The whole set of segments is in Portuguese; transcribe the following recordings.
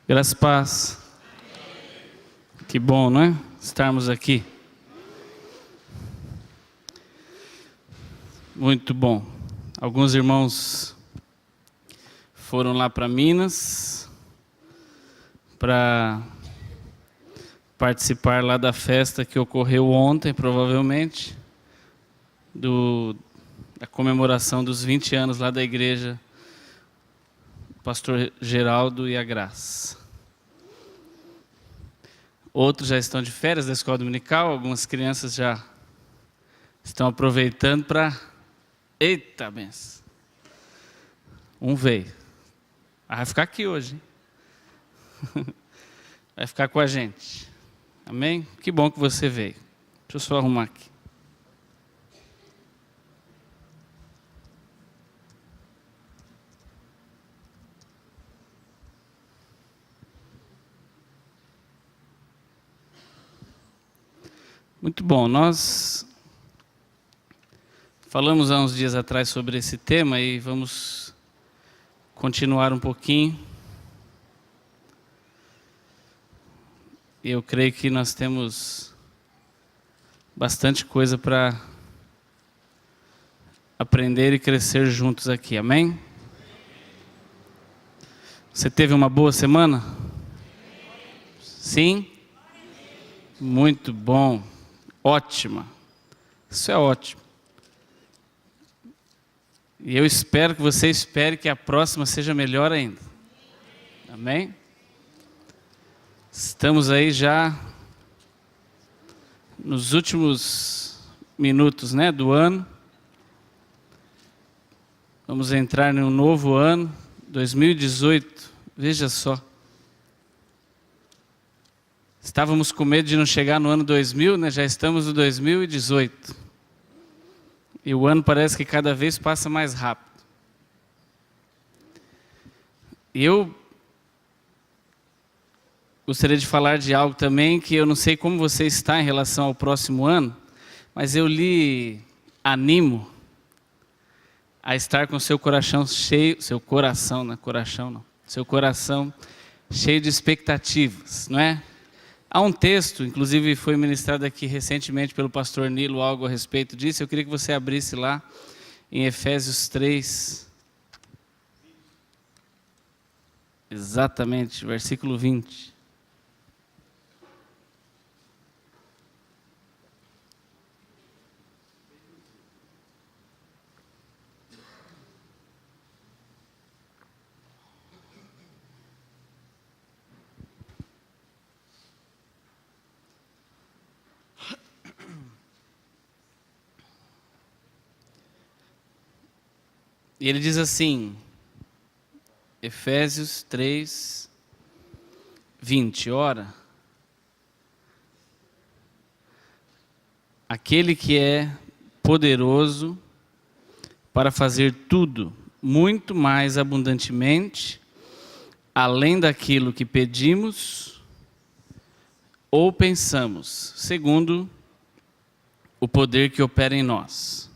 Graças e paz. Que bom, não é? Estarmos aqui. Muito bom. Alguns irmãos foram lá para Minas para participar lá da festa que ocorreu ontem, provavelmente, da comemoração dos 20 anos lá da igreja Pastor Geraldo e a Graça. Outros já estão de férias da escola dominical, algumas crianças já estão aproveitando para... Eita, benção! Um veio. Vai ficar aqui hoje, hein? Vai ficar com a gente. Amém? Que bom que você veio. Deixa eu só arrumar aqui. Muito bom, nós falamos há uns dias atrás sobre esse tema e vamos continuar um pouquinho. Eu creio que nós temos bastante coisa para aprender e crescer juntos aqui, amém? Você teve uma boa semana? Sim? Muito bom. Ótima. Isso é ótimo. E eu espero que você espere que a próxima seja melhor ainda. Amém? Estamos aí já nos últimos minutos, né, do ano. Vamos entrar em um novo ano, 2018. Veja só. Estávamos com medo de não chegar no ano 2000, né? Já estamos no 2018. E o ano parece que cada vez passa mais rápido. E eu gostaria de falar de algo também que eu não sei como você está em relação ao próximo ano, mas eu lhe animo a estar com seu coração cheio, seu coração cheio de expectativas, não é? Há um texto, inclusive foi ministrado aqui recentemente pelo pastor Nilo, algo a respeito disso. Eu queria que você abrisse lá em Efésios 3. Exatamente, versículo 20. E ele diz assim, Efésios 3, 20, ora, aquele que é poderoso para fazer tudo muito mais abundantemente, além daquilo que pedimos ou pensamos, segundo o poder que opera em nós.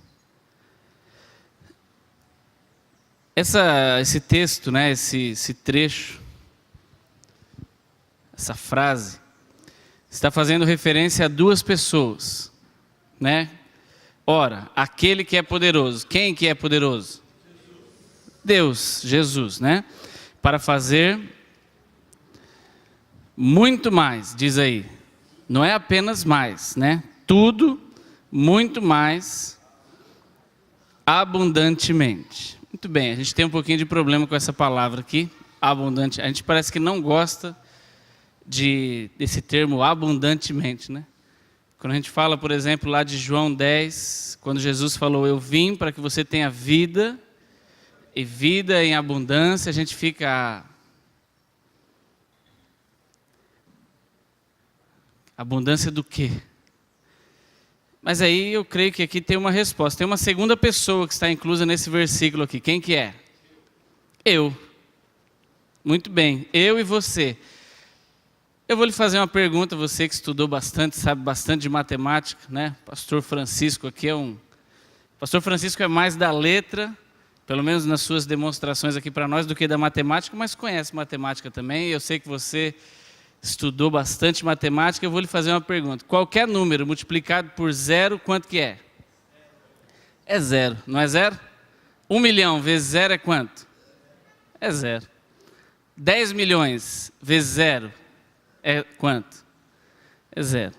Esse texto, né, esse trecho, essa frase, está fazendo referência a duas pessoas, né? Ora, aquele que é poderoso. Quem que é poderoso? Deus, Jesus, né? Para fazer muito mais, diz aí. Não é apenas mais, né? Tudo, muito mais, abundantemente. Muito bem, a gente tem um pouquinho de problema com essa palavra aqui, abundante. A gente parece que não gosta desse termo abundantemente, né? Quando a gente fala, por exemplo, lá de João 10, quando Jesus falou, eu vim para que você tenha vida, e vida em abundância, a gente fica... Abundância do quê? Mas aí eu creio que aqui tem uma resposta. Tem uma segunda pessoa que está inclusa nesse versículo aqui. Quem que é? Eu. Muito bem, eu e você. Eu vou lhe fazer uma pergunta, você que estudou bastante, sabe bastante de matemática, né? Pastor Francisco aqui Pastor Francisco é mais da letra pelo menos nas suas demonstrações aqui para nós, do que da matemática, mas conhece matemática também. Eu sei que você estudou bastante matemática. Eu vou lhe fazer uma pergunta. Qualquer número multiplicado por zero, quanto que é? É zero, não é zero? 1 milhão vezes zero é quanto? É zero. 10 milhões vezes zero é quanto? É zero.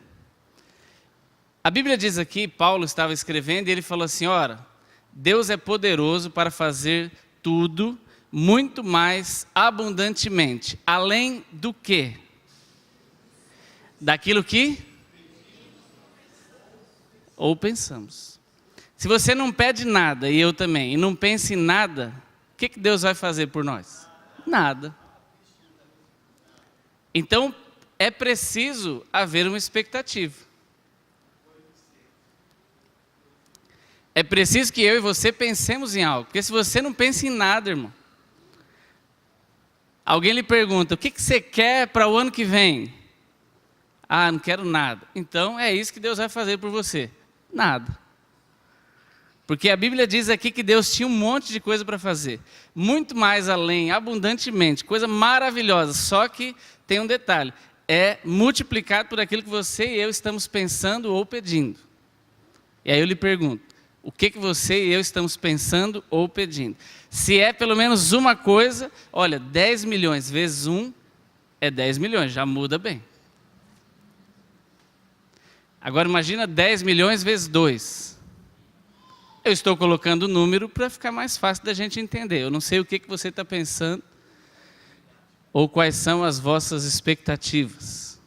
A Bíblia diz aqui, Paulo estava escrevendo e ele falou assim, ora, Deus é poderoso para fazer tudo muito mais abundantemente, além do quê? Daquilo que ou pensamos. Se você não pede nada, e eu também, e não pensa em nada, o que Deus vai fazer por nós? Nada. Então, é preciso haver uma expectativa. É preciso que eu e você pensemos em algo. Porque se você não pensa em nada, irmão. Alguém lhe pergunta, o que você quer para o ano que vem? Ah, não quero nada. Então, é isso que Deus vai fazer por você. Nada. Porque a Bíblia diz aqui que Deus tinha um monte de coisa para fazer. Muito mais além, abundantemente, coisa maravilhosa. Só que tem um detalhe. É multiplicado por aquilo que você e eu estamos pensando ou pedindo. E aí eu lhe pergunto, o que você e eu estamos pensando ou pedindo? Se é pelo menos uma coisa, olha, 10 milhões vezes 1 é 10 milhões, já muda bem. Agora imagina 10 milhões vezes 2. Eu estou colocando o número para ficar mais fácil da gente entender. Eu não sei o que você está pensando ou quais são as vossas expectativas.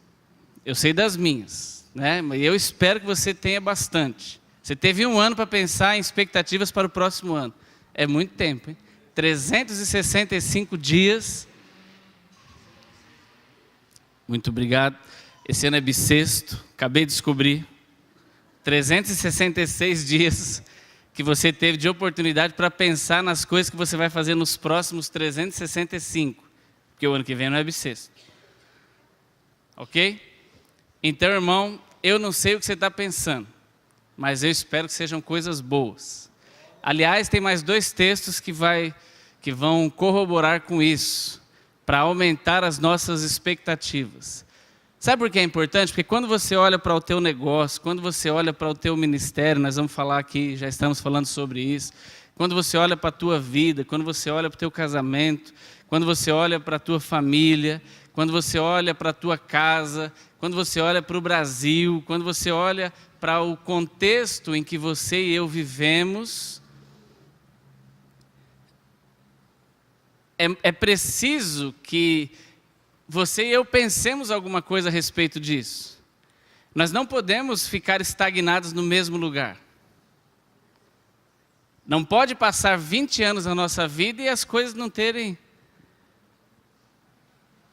Eu sei das minhas, né? Mas eu espero que você tenha bastante. Você teve um ano para pensar em expectativas para o próximo ano. É muito tempo, hein? 365 dias. Muito obrigado. Esse ano é bissexto, acabei de descobrir. 366 dias que você teve de oportunidade para pensar nas coisas que você vai fazer nos próximos 365. Porque o ano que vem não é bissexto. Ok? Então, irmão, eu não sei o que você está pensando. Mas eu espero que sejam coisas boas. Aliás, tem mais 2 textos que vão corroborar com isso, para aumentar as nossas expectativas. Sabe por que é importante? Porque quando você olha para o teu negócio, quando você olha para o teu ministério, nós vamos falar aqui, já estamos falando sobre isso, quando você olha para a tua vida, quando você olha para o teu casamento, quando você olha para a tua família, quando você olha para a tua casa, quando você olha para o Brasil, quando você olha para o contexto em que você e eu vivemos, é preciso que você e eu pensemos alguma coisa a respeito disso. Nós não podemos ficar estagnados no mesmo lugar. Não pode passar 20 anos na nossa vida e as coisas não terem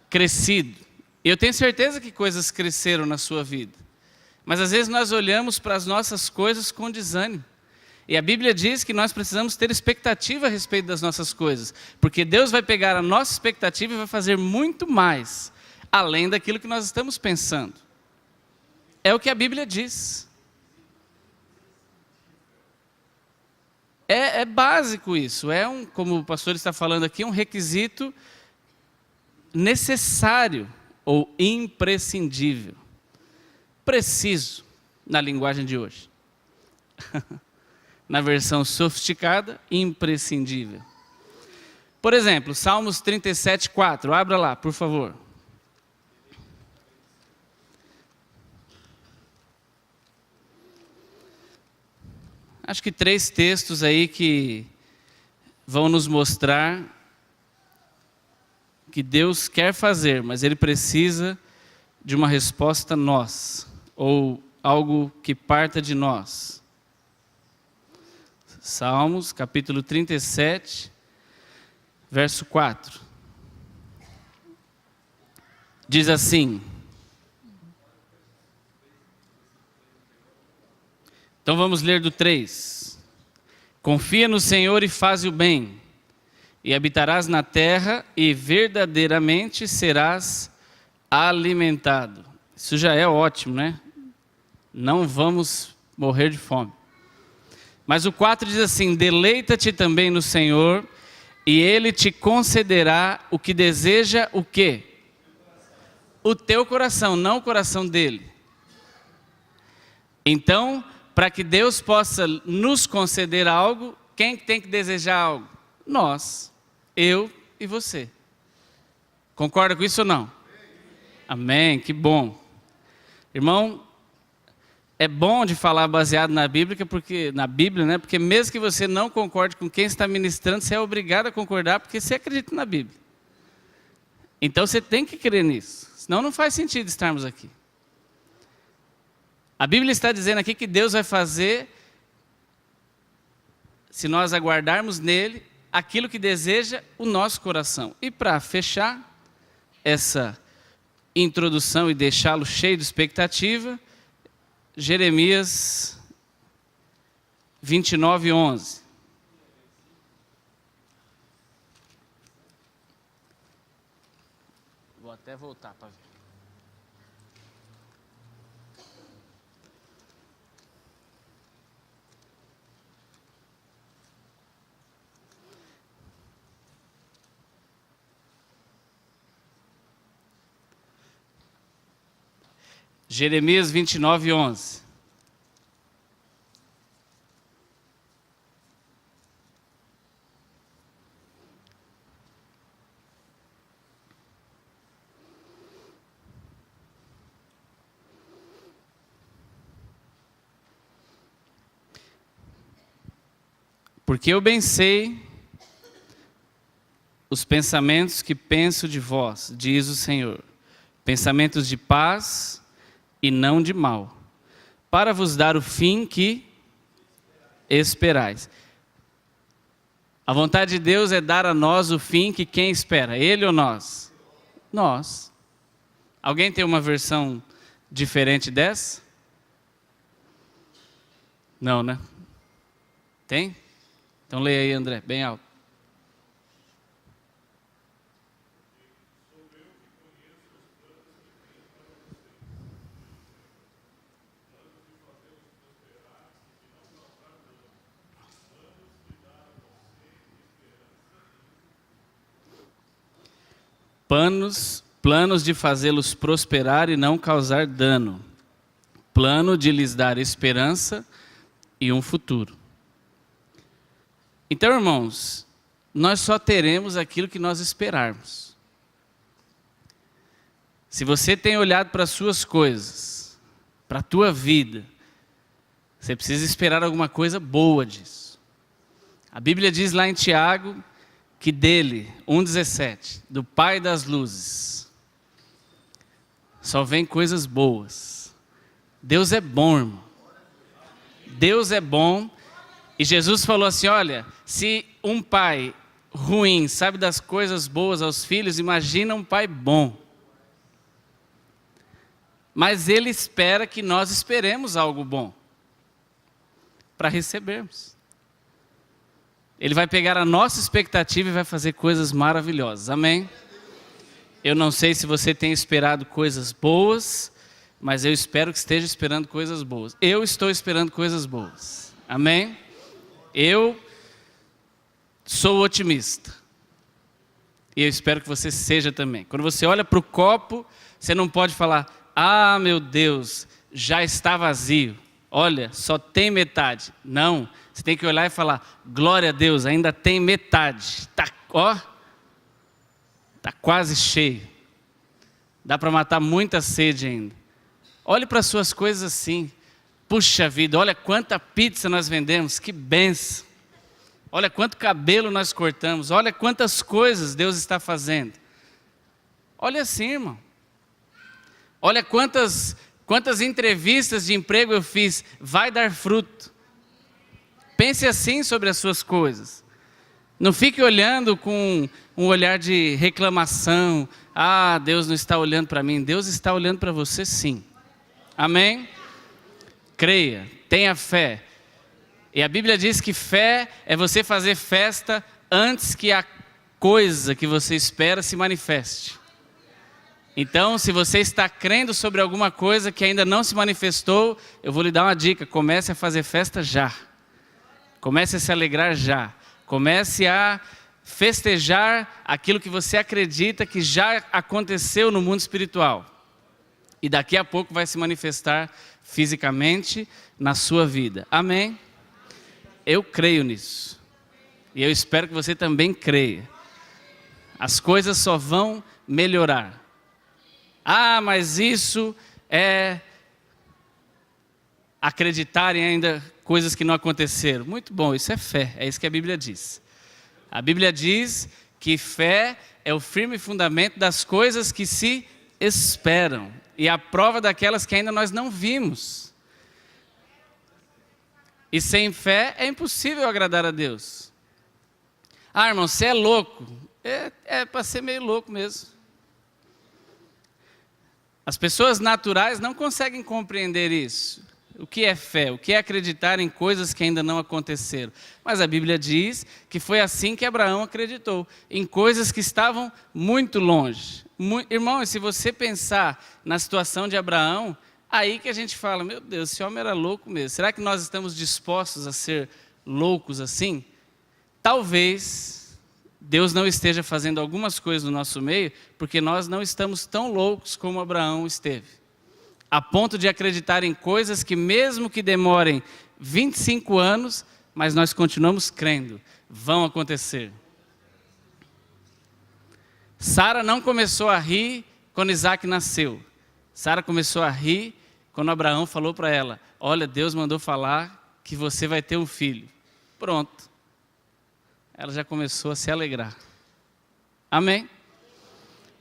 crescido. Eu tenho certeza que coisas cresceram na sua vida. Mas às vezes nós olhamos para as nossas coisas com desânimo. E a Bíblia diz que nós precisamos ter expectativa a respeito das nossas coisas. Porque Deus vai pegar a nossa expectativa e vai fazer muito mais, além daquilo que nós estamos pensando. É o que a Bíblia diz. É básico isso. Como o pastor está falando aqui, um requisito necessário ou imprescindível. Preciso, na linguagem de hoje. Na versão sofisticada, imprescindível. Por exemplo, Salmos 37, 4. Abra lá, por favor. Acho que 3 textos aí que vão nos mostrar que Deus quer fazer, mas Ele precisa de uma resposta nossa, ou algo que parta de nós. Salmos, capítulo 37, verso 4. Diz assim. Então vamos ler do 3. Confia no Senhor e faz o bem, e habitarás na terra, e verdadeiramente serás alimentado. Isso já é ótimo, né? Não vamos morrer de fome. Mas o 4 diz assim: deleita-te também no Senhor, e Ele te concederá o que deseja o quê? O teu coração, não o coração dele. Então, para que Deus possa nos conceder algo, quem tem que desejar algo? Nós, eu e você. Concorda com isso ou não? Amém, que bom. Irmão, é bom de falar baseado na Bíblia, né? Porque mesmo que você não concorde com quem está ministrando, você é obrigado a concordar, porque você acredita na Bíblia. Então você tem que crer nisso, senão não faz sentido estarmos aqui. A Bíblia está dizendo aqui que Deus vai fazer, se nós aguardarmos nele, aquilo que deseja o nosso coração. E para fechar essa introdução e deixá-lo cheio de expectativa, Jeremias 29:11. Vou até voltar para ver. Jeremias 29:11. Porque eu bem sei os pensamentos que penso de vós, diz o Senhor, pensamentos de paz e não de mal, para vos dar o fim que esperais. A vontade de Deus é dar a nós o fim que quem espera? Ele ou nós? Nós. Alguém tem uma versão diferente dessa? Não, né? Tem? Então leia aí, André, bem alto. Planos de fazê-los prosperar e não causar dano. Plano de lhes dar esperança e um futuro. Então, irmãos, nós só teremos aquilo que nós esperarmos. Se você tem olhado para as suas coisas, para a tua vida, você precisa esperar alguma coisa boa disso. A Bíblia diz lá em Tiago, que dele, 1,17, do Pai das luzes, só vem coisas boas. Deus é bom, irmão. Deus é bom. E Jesus falou assim, olha, se um pai ruim sabe das coisas boas aos filhos, imagina um pai bom. Mas ele espera que nós esperemos algo bom, para recebermos. Ele vai pegar a nossa expectativa e vai fazer coisas maravilhosas. Amém? Eu não sei se você tem esperado coisas boas, mas eu espero que esteja esperando coisas boas. Eu estou esperando coisas boas. Amém? Eu sou otimista. E eu espero que você seja também. Quando você olha para o copo, você não pode falar, ah, meu Deus, já está vazio. Olha, só tem metade. Não, você tem que olhar e falar, glória a Deus, ainda tem metade. Está quase cheio. Dá para matar muita sede ainda. Olhe para as suas coisas assim. Puxa vida, olha quanta pizza nós vendemos, que benção. Olha quanto cabelo nós cortamos, olha quantas coisas Deus está fazendo. Olha assim, irmão. Olha quantas entrevistas de emprego eu fiz, vai dar fruto. Pense assim sobre as suas coisas. Não fique olhando com um olhar de reclamação. Ah, Deus não está olhando para mim. Deus está olhando para você sim. Amém? Creia, tenha fé. E a Bíblia diz que fé é você fazer festa antes que a coisa que você espera se manifeste. Então, se você está crendo sobre alguma coisa que ainda não se manifestou, eu vou lhe dar uma dica, comece a fazer festa já. Comece a se alegrar já. Comece a festejar aquilo que você acredita que já aconteceu no mundo espiritual. E daqui a pouco vai se manifestar fisicamente na sua vida. Amém? Eu creio nisso. E eu espero que você também creia. As coisas só vão melhorar. Ah, mas isso é acreditar em ainda coisas que não aconteceram. Muito bom, isso é fé, é isso que a Bíblia diz. A Bíblia diz que fé é o firme fundamento das coisas que se esperam e a prova daquelas que ainda nós não vimos. E sem fé é impossível agradar a Deus. Ah, irmão, você é louco. É para ser meio louco mesmo. As pessoas naturais não conseguem compreender isso. O que é fé? O que é acreditar em coisas que ainda não aconteceram? Mas a Bíblia diz que foi assim que Abraão acreditou, em coisas que estavam muito longe. Irmão, e se você pensar na situação de Abraão, aí que a gente fala, meu Deus, esse homem era louco mesmo. Será que nós estamos dispostos a ser loucos assim? Talvez Deus não esteja fazendo algumas coisas no nosso meio, porque nós não estamos tão loucos como Abraão esteve. A ponto de acreditar em coisas que mesmo que demorem 25 anos, mas nós continuamos crendo, vão acontecer. Sara não começou a rir quando Isaac nasceu. Sara começou a rir quando Abraão falou para ela, olha, Deus mandou falar que você vai ter um filho. Pronto. Ela já começou a se alegrar. Amém?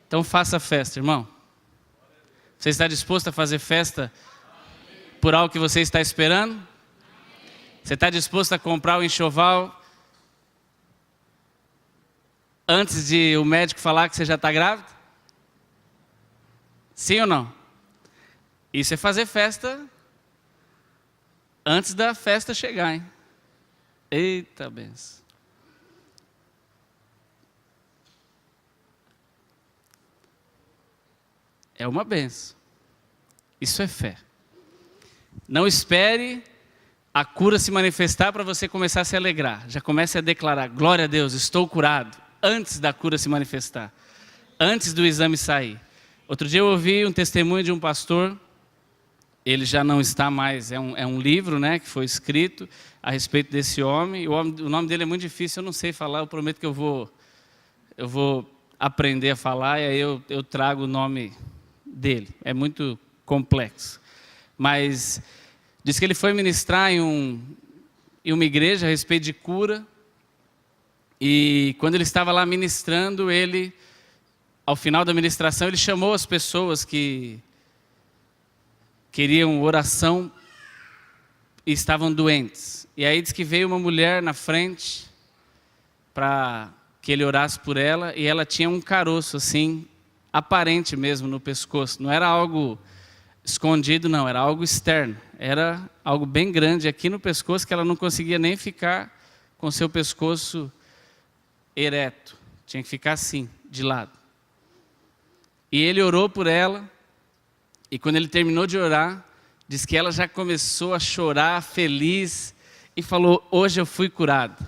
Então faça festa, irmão. Você está disposto a fazer festa por algo que você está esperando? Você está disposto a comprar o enxoval antes de o médico falar que você já está grávida? Sim ou não? Isso é fazer festa antes da festa chegar, hein? Eita benção. É uma benção. Isso é fé. Não espere a cura se manifestar para você começar a se alegrar. Já comece a declarar, glória a Deus, estou curado, antes da cura se manifestar. Antes do exame sair. Outro dia eu ouvi um testemunho de um pastor, ele já não está mais, é um livro, né, que foi escrito a respeito desse homem. O nome dele é muito difícil, eu não sei falar, eu prometo que eu vou aprender a falar e aí eu trago o nome dele, é muito complexo, mas diz que ele foi ministrar em uma igreja a respeito de cura, e quando ele estava lá ministrando, ao final da ministração, ele chamou as pessoas que queriam oração e estavam doentes, e aí diz que veio uma mulher na frente para que ele orasse por ela, e ela tinha um caroço assim, aparente mesmo no pescoço, não era algo escondido não, era algo externo, era algo bem grande aqui no pescoço que ela não conseguia nem ficar com seu pescoço ereto, tinha que ficar assim, de lado. E ele orou por ela, e quando ele terminou de orar, diz que ela já começou a chorar, feliz, e falou, hoje eu fui curado.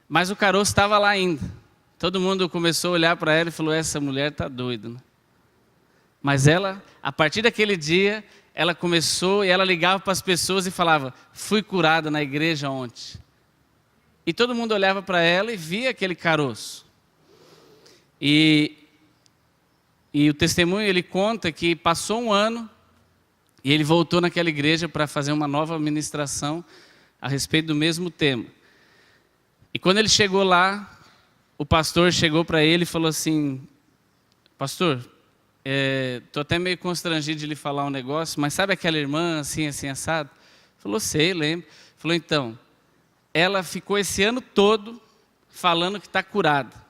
Mas o caroço estava lá ainda. Todo mundo começou a olhar para ela e falou, essa mulher está doida, né? Mas ela, a partir daquele dia, ela começou e ela ligava para as pessoas e falava, fui curada na igreja ontem. E todo mundo olhava para ela e via aquele caroço. E o testemunho, ele conta que passou um ano e ele voltou naquela igreja para fazer uma nova ministração a respeito do mesmo tema. E quando ele chegou lá, o pastor chegou para ele e falou assim, pastor, estou até meio constrangido de lhe falar um negócio, mas sabe aquela irmã assim, assim, assado? Falou, sei, lembro. Falou, então, ela ficou esse ano todo falando que está curada.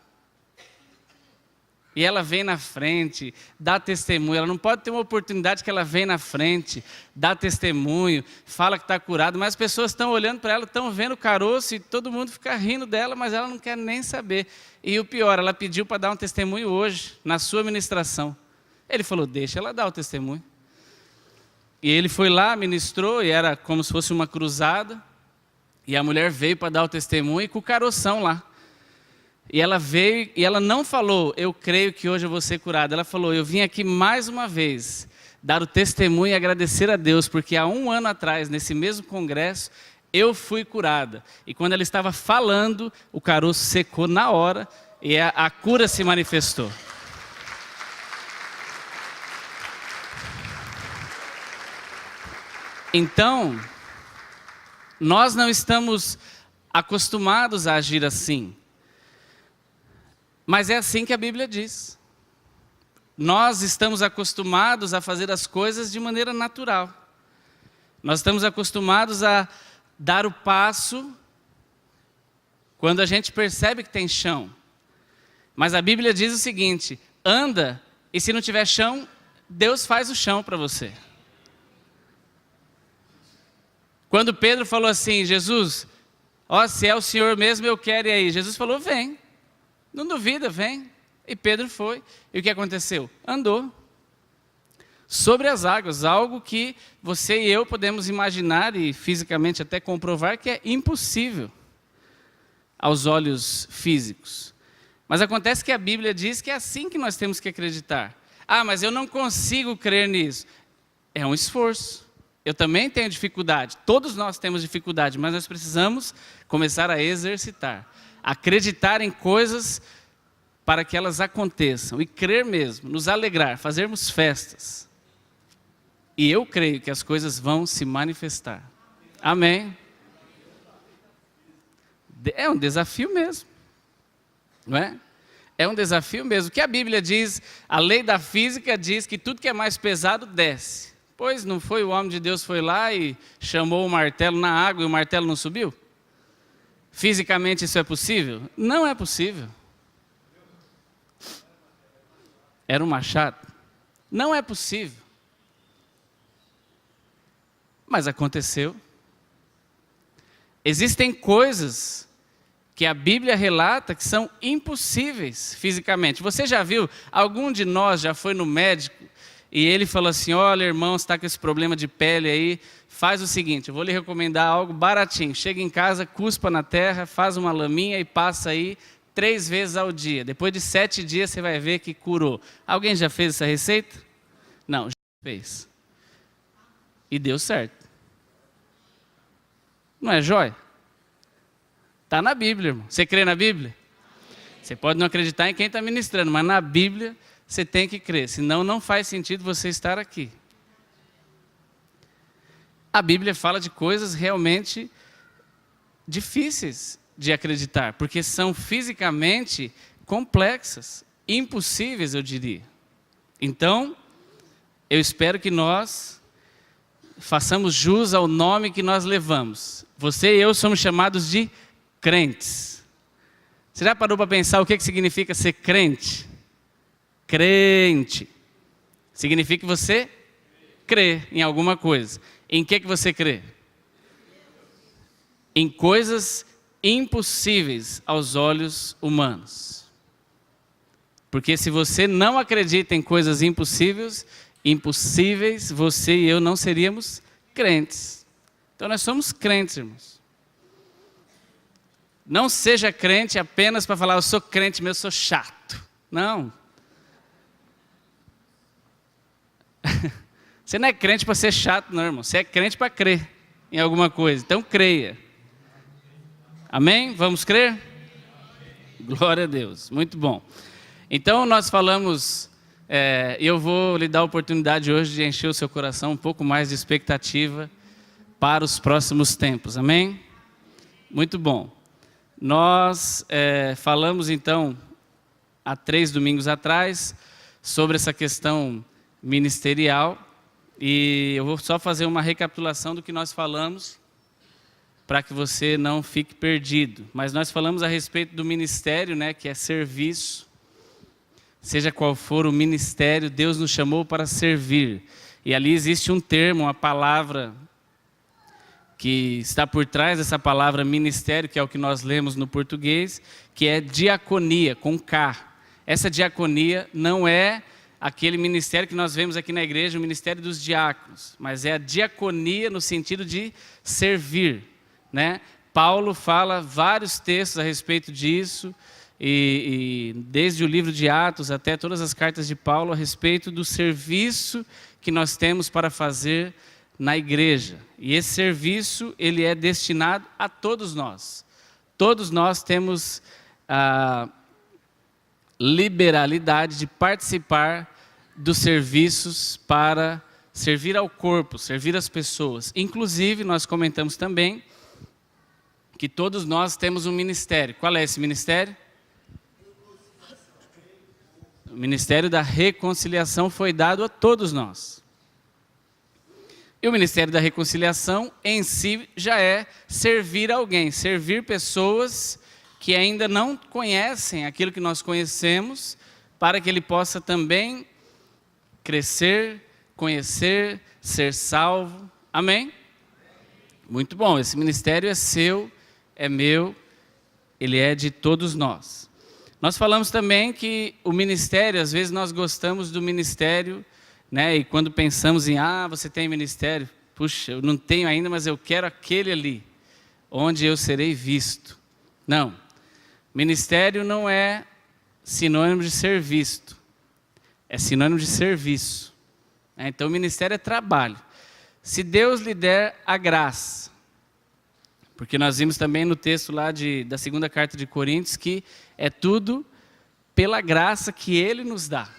E ela vem na frente, dá testemunho, ela não pode ter uma oportunidade que ela vem na frente, dá testemunho, fala que está curada, mas as pessoas estão olhando para ela, estão vendo o caroço e todo mundo fica rindo dela, mas ela não quer nem saber. E o pior, ela pediu para dar um testemunho hoje, na sua ministração. Ele falou, deixa ela dar o testemunho. E ele foi lá, ministrou, e era como se fosse uma cruzada, E a mulher veio para dar o testemunho e com o caroção lá. E ela veio e ela não falou, eu creio que hoje eu vou ser curada. Ela falou, eu vim aqui mais uma vez dar o testemunho e agradecer a Deus, porque há 1 ano atrás, nesse mesmo congresso, eu fui curada. E quando ela estava falando, o caroço secou na hora e a cura se manifestou. Então, nós não estamos acostumados a agir assim. Mas é assim que a Bíblia diz. Nós estamos acostumados a fazer as coisas de maneira natural. Nós estamos acostumados a dar o passo quando a gente percebe que tem chão. Mas a Bíblia diz o seguinte, anda e se não tiver chão, Deus faz o chão para você. Quando Pedro falou assim, Jesus, se é o Senhor mesmo, eu quero ir aí. Jesus falou, vem. Não duvida, vem. E Pedro foi. E o que aconteceu? Andou. Sobre as águas, algo que você e eu podemos imaginar e fisicamente até comprovar que é impossível aos olhos físicos. Mas acontece que a Bíblia diz que é assim que nós temos que acreditar. Mas eu não consigo crer nisso. É um esforço. Eu também tenho dificuldade. Todos nós temos dificuldade, mas nós precisamos começar a exercitar. Acreditar em coisas para que elas aconteçam e crer mesmo, nos alegrar, fazermos festas. E eu creio que as coisas vão se manifestar. Amém? É um desafio mesmo, não é? É um desafio mesmo. O que a Bíblia diz, a lei da física diz que tudo que é mais pesado desce. Pois não foi o homem de Deus foi lá e chamou o martelo na água e o martelo não subiu? Fisicamente isso é possível? Não é possível. Era um machado? Não é possível. Mas aconteceu. Existem coisas que a Bíblia relata que são impossíveis fisicamente. Você já viu, algum de nós já foi no médico e ele falou assim, olha irmão, você está com esse problema de pele aí, faz o seguinte, eu vou lhe recomendar algo baratinho. Chega em casa, cuspa na terra, faz uma laminha e passa aí 3 vezes ao dia. Depois de 7 dias você vai ver que curou. Alguém já fez essa receita? Não, já fez. E deu certo. Não é jóia? Está na Bíblia, irmão. Você crê na Bíblia? Você pode não acreditar em quem está ministrando, mas na Bíblia você tem que crer. Senão não faz sentido você estar aqui. A Bíblia fala de coisas realmente difíceis de acreditar, porque são fisicamente complexas, impossíveis, eu diria. Então, eu espero que nós façamos jus ao nome que nós levamos. Você e eu somos chamados de crentes. Você já parou para pensar o que significa ser crente? Crente. Significa que você crê em alguma coisa. Em que você crê? Em coisas impossíveis aos olhos humanos. Porque se você não acredita em coisas impossíveis, você e eu não seríamos crentes. Então nós somos crentes, irmãos. Não seja crente apenas para falar, eu sou crente, mas eu sou chato. Não. Você não é crente para ser chato, não, irmão. Você é crente para crer em alguma coisa. Então creia. Amém? Vamos crer? Glória a Deus. Muito bom. Então nós falamos, eu vou lhe dar a oportunidade hoje de encher o seu coração um pouco mais de expectativa para os próximos tempos. Amém? Muito bom. Nós falamos então, há 3 domingos atrás, sobre essa questão ministerial. E eu vou só fazer uma recapitulação do que nós falamos, para que você não fique perdido. Mas nós falamos a respeito do ministério, né, que é serviço. Seja qual for o ministério, Deus nos chamou para servir. E ali existe um termo, uma palavra que está por trás dessa palavra ministério, que é o que nós lemos no português, que é diaconia, com K. Essa diaconia não é aquele ministério que nós vemos aqui na igreja, o ministério dos diáconos, mas é a diaconia no sentido de servir, né? Paulo fala vários textos a respeito disso, e desde o livro de Atos até todas as cartas de Paulo a respeito do serviço que nós temos para fazer na igreja. E esse serviço, ele é destinado a todos nós. Todos nós temos a liberalidade de participar dos serviços para servir ao corpo, servir as pessoas. Inclusive, nós comentamos também que todos nós temos um ministério. Qual é esse ministério? O ministério da reconciliação foi dado a todos nós. E o ministério da reconciliação em si já é servir alguém, servir pessoas que ainda não conhecem aquilo que nós conhecemos, para que ele possa também crescer, conhecer, ser salvo. Amém? Muito bom, esse ministério é seu, é meu, ele é de todos nós. Nós falamos também que o ministério, às vezes nós gostamos do ministério, né? E quando pensamos em, você tem ministério, puxa, eu não tenho ainda, mas eu quero aquele ali, onde eu serei visto. Não, ministério não é sinônimo de ser visto, é sinônimo de serviço. Então, o ministério é trabalho. Se Deus lhe der a graça, porque nós vimos também no texto lá da segunda carta de Coríntios que é tudo pela graça que Ele nos dá,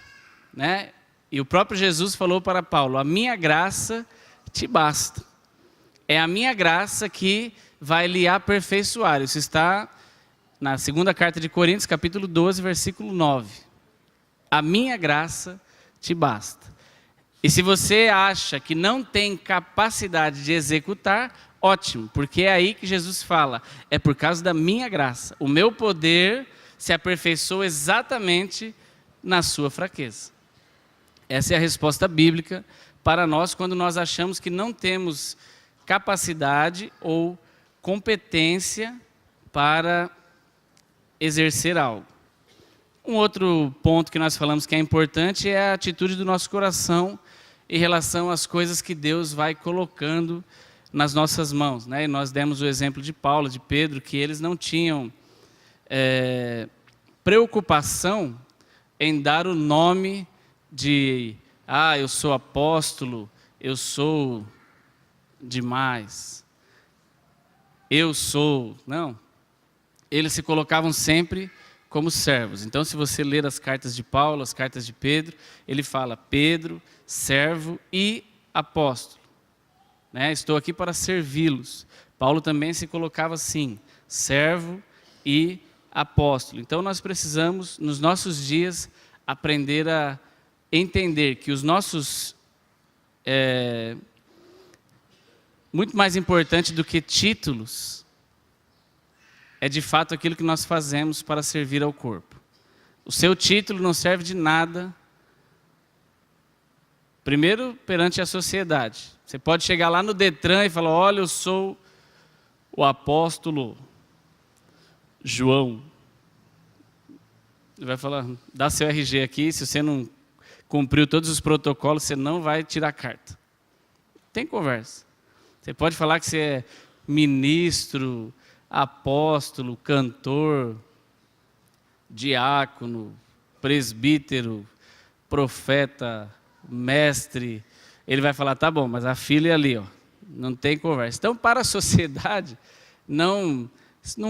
né? E o próprio Jesus falou para Paulo, a minha graça te basta. É a minha graça que vai lhe aperfeiçoar. Isso está na segunda carta de Coríntios, capítulo 12, versículo 9. A minha graça te basta. E se você acha que não tem capacidade de executar, ótimo, porque é aí que Jesus fala, é por causa da minha graça. O meu poder se aperfeiçoa exatamente na sua fraqueza. Essa é a resposta bíblica para nós quando nós achamos que não temos capacidade ou competência para exercer algo. Um outro ponto que nós falamos que é importante é a atitude do nosso coração em relação às coisas que Deus vai colocando nas nossas mãos, né? E nós demos o exemplo de Paulo, de Pedro, que eles não tinham preocupação em dar o nome de, eu sou apóstolo, eu sou demais, eu sou, não. Eles se colocavam sempre como servos. Então, se você ler as cartas de Paulo, as cartas de Pedro, ele fala, Pedro, servo e apóstolo. Né? Estou aqui para servi-los. Paulo também se colocava assim, servo e apóstolo. Então, nós precisamos, nos nossos dias, aprender a entender que os nossos... muito mais importante do que títulos, é de fato aquilo que nós fazemos para servir ao corpo. O seu título não serve de nada, primeiro perante a sociedade. Você pode chegar lá no Detran e falar, olha, eu sou o apóstolo João. Ele vai falar, dá seu RG aqui, se você não cumpriu todos os protocolos, você não vai tirar carta. Tem conversa. Você pode falar que você é ministro, apóstolo, cantor, diácono, presbítero, profeta, mestre. Ele vai falar, tá bom, mas a filha é ali, ó, não tem conversa. Então, para a sociedade, não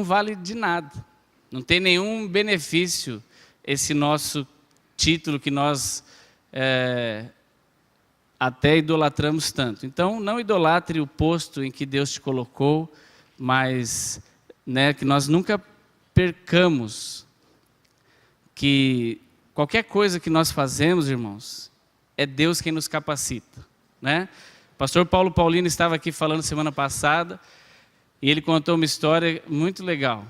vale de nada. Não tem nenhum benefício esse nosso título que nós até idolatramos tanto. Então, não idolatre o posto em que Deus te colocou, mas que nós nunca percamos que qualquer coisa que nós fazemos, irmãos, é Deus quem nos capacita. Né? O pastor Paulo Paulino estava aqui falando semana passada, e ele contou uma história muito legal.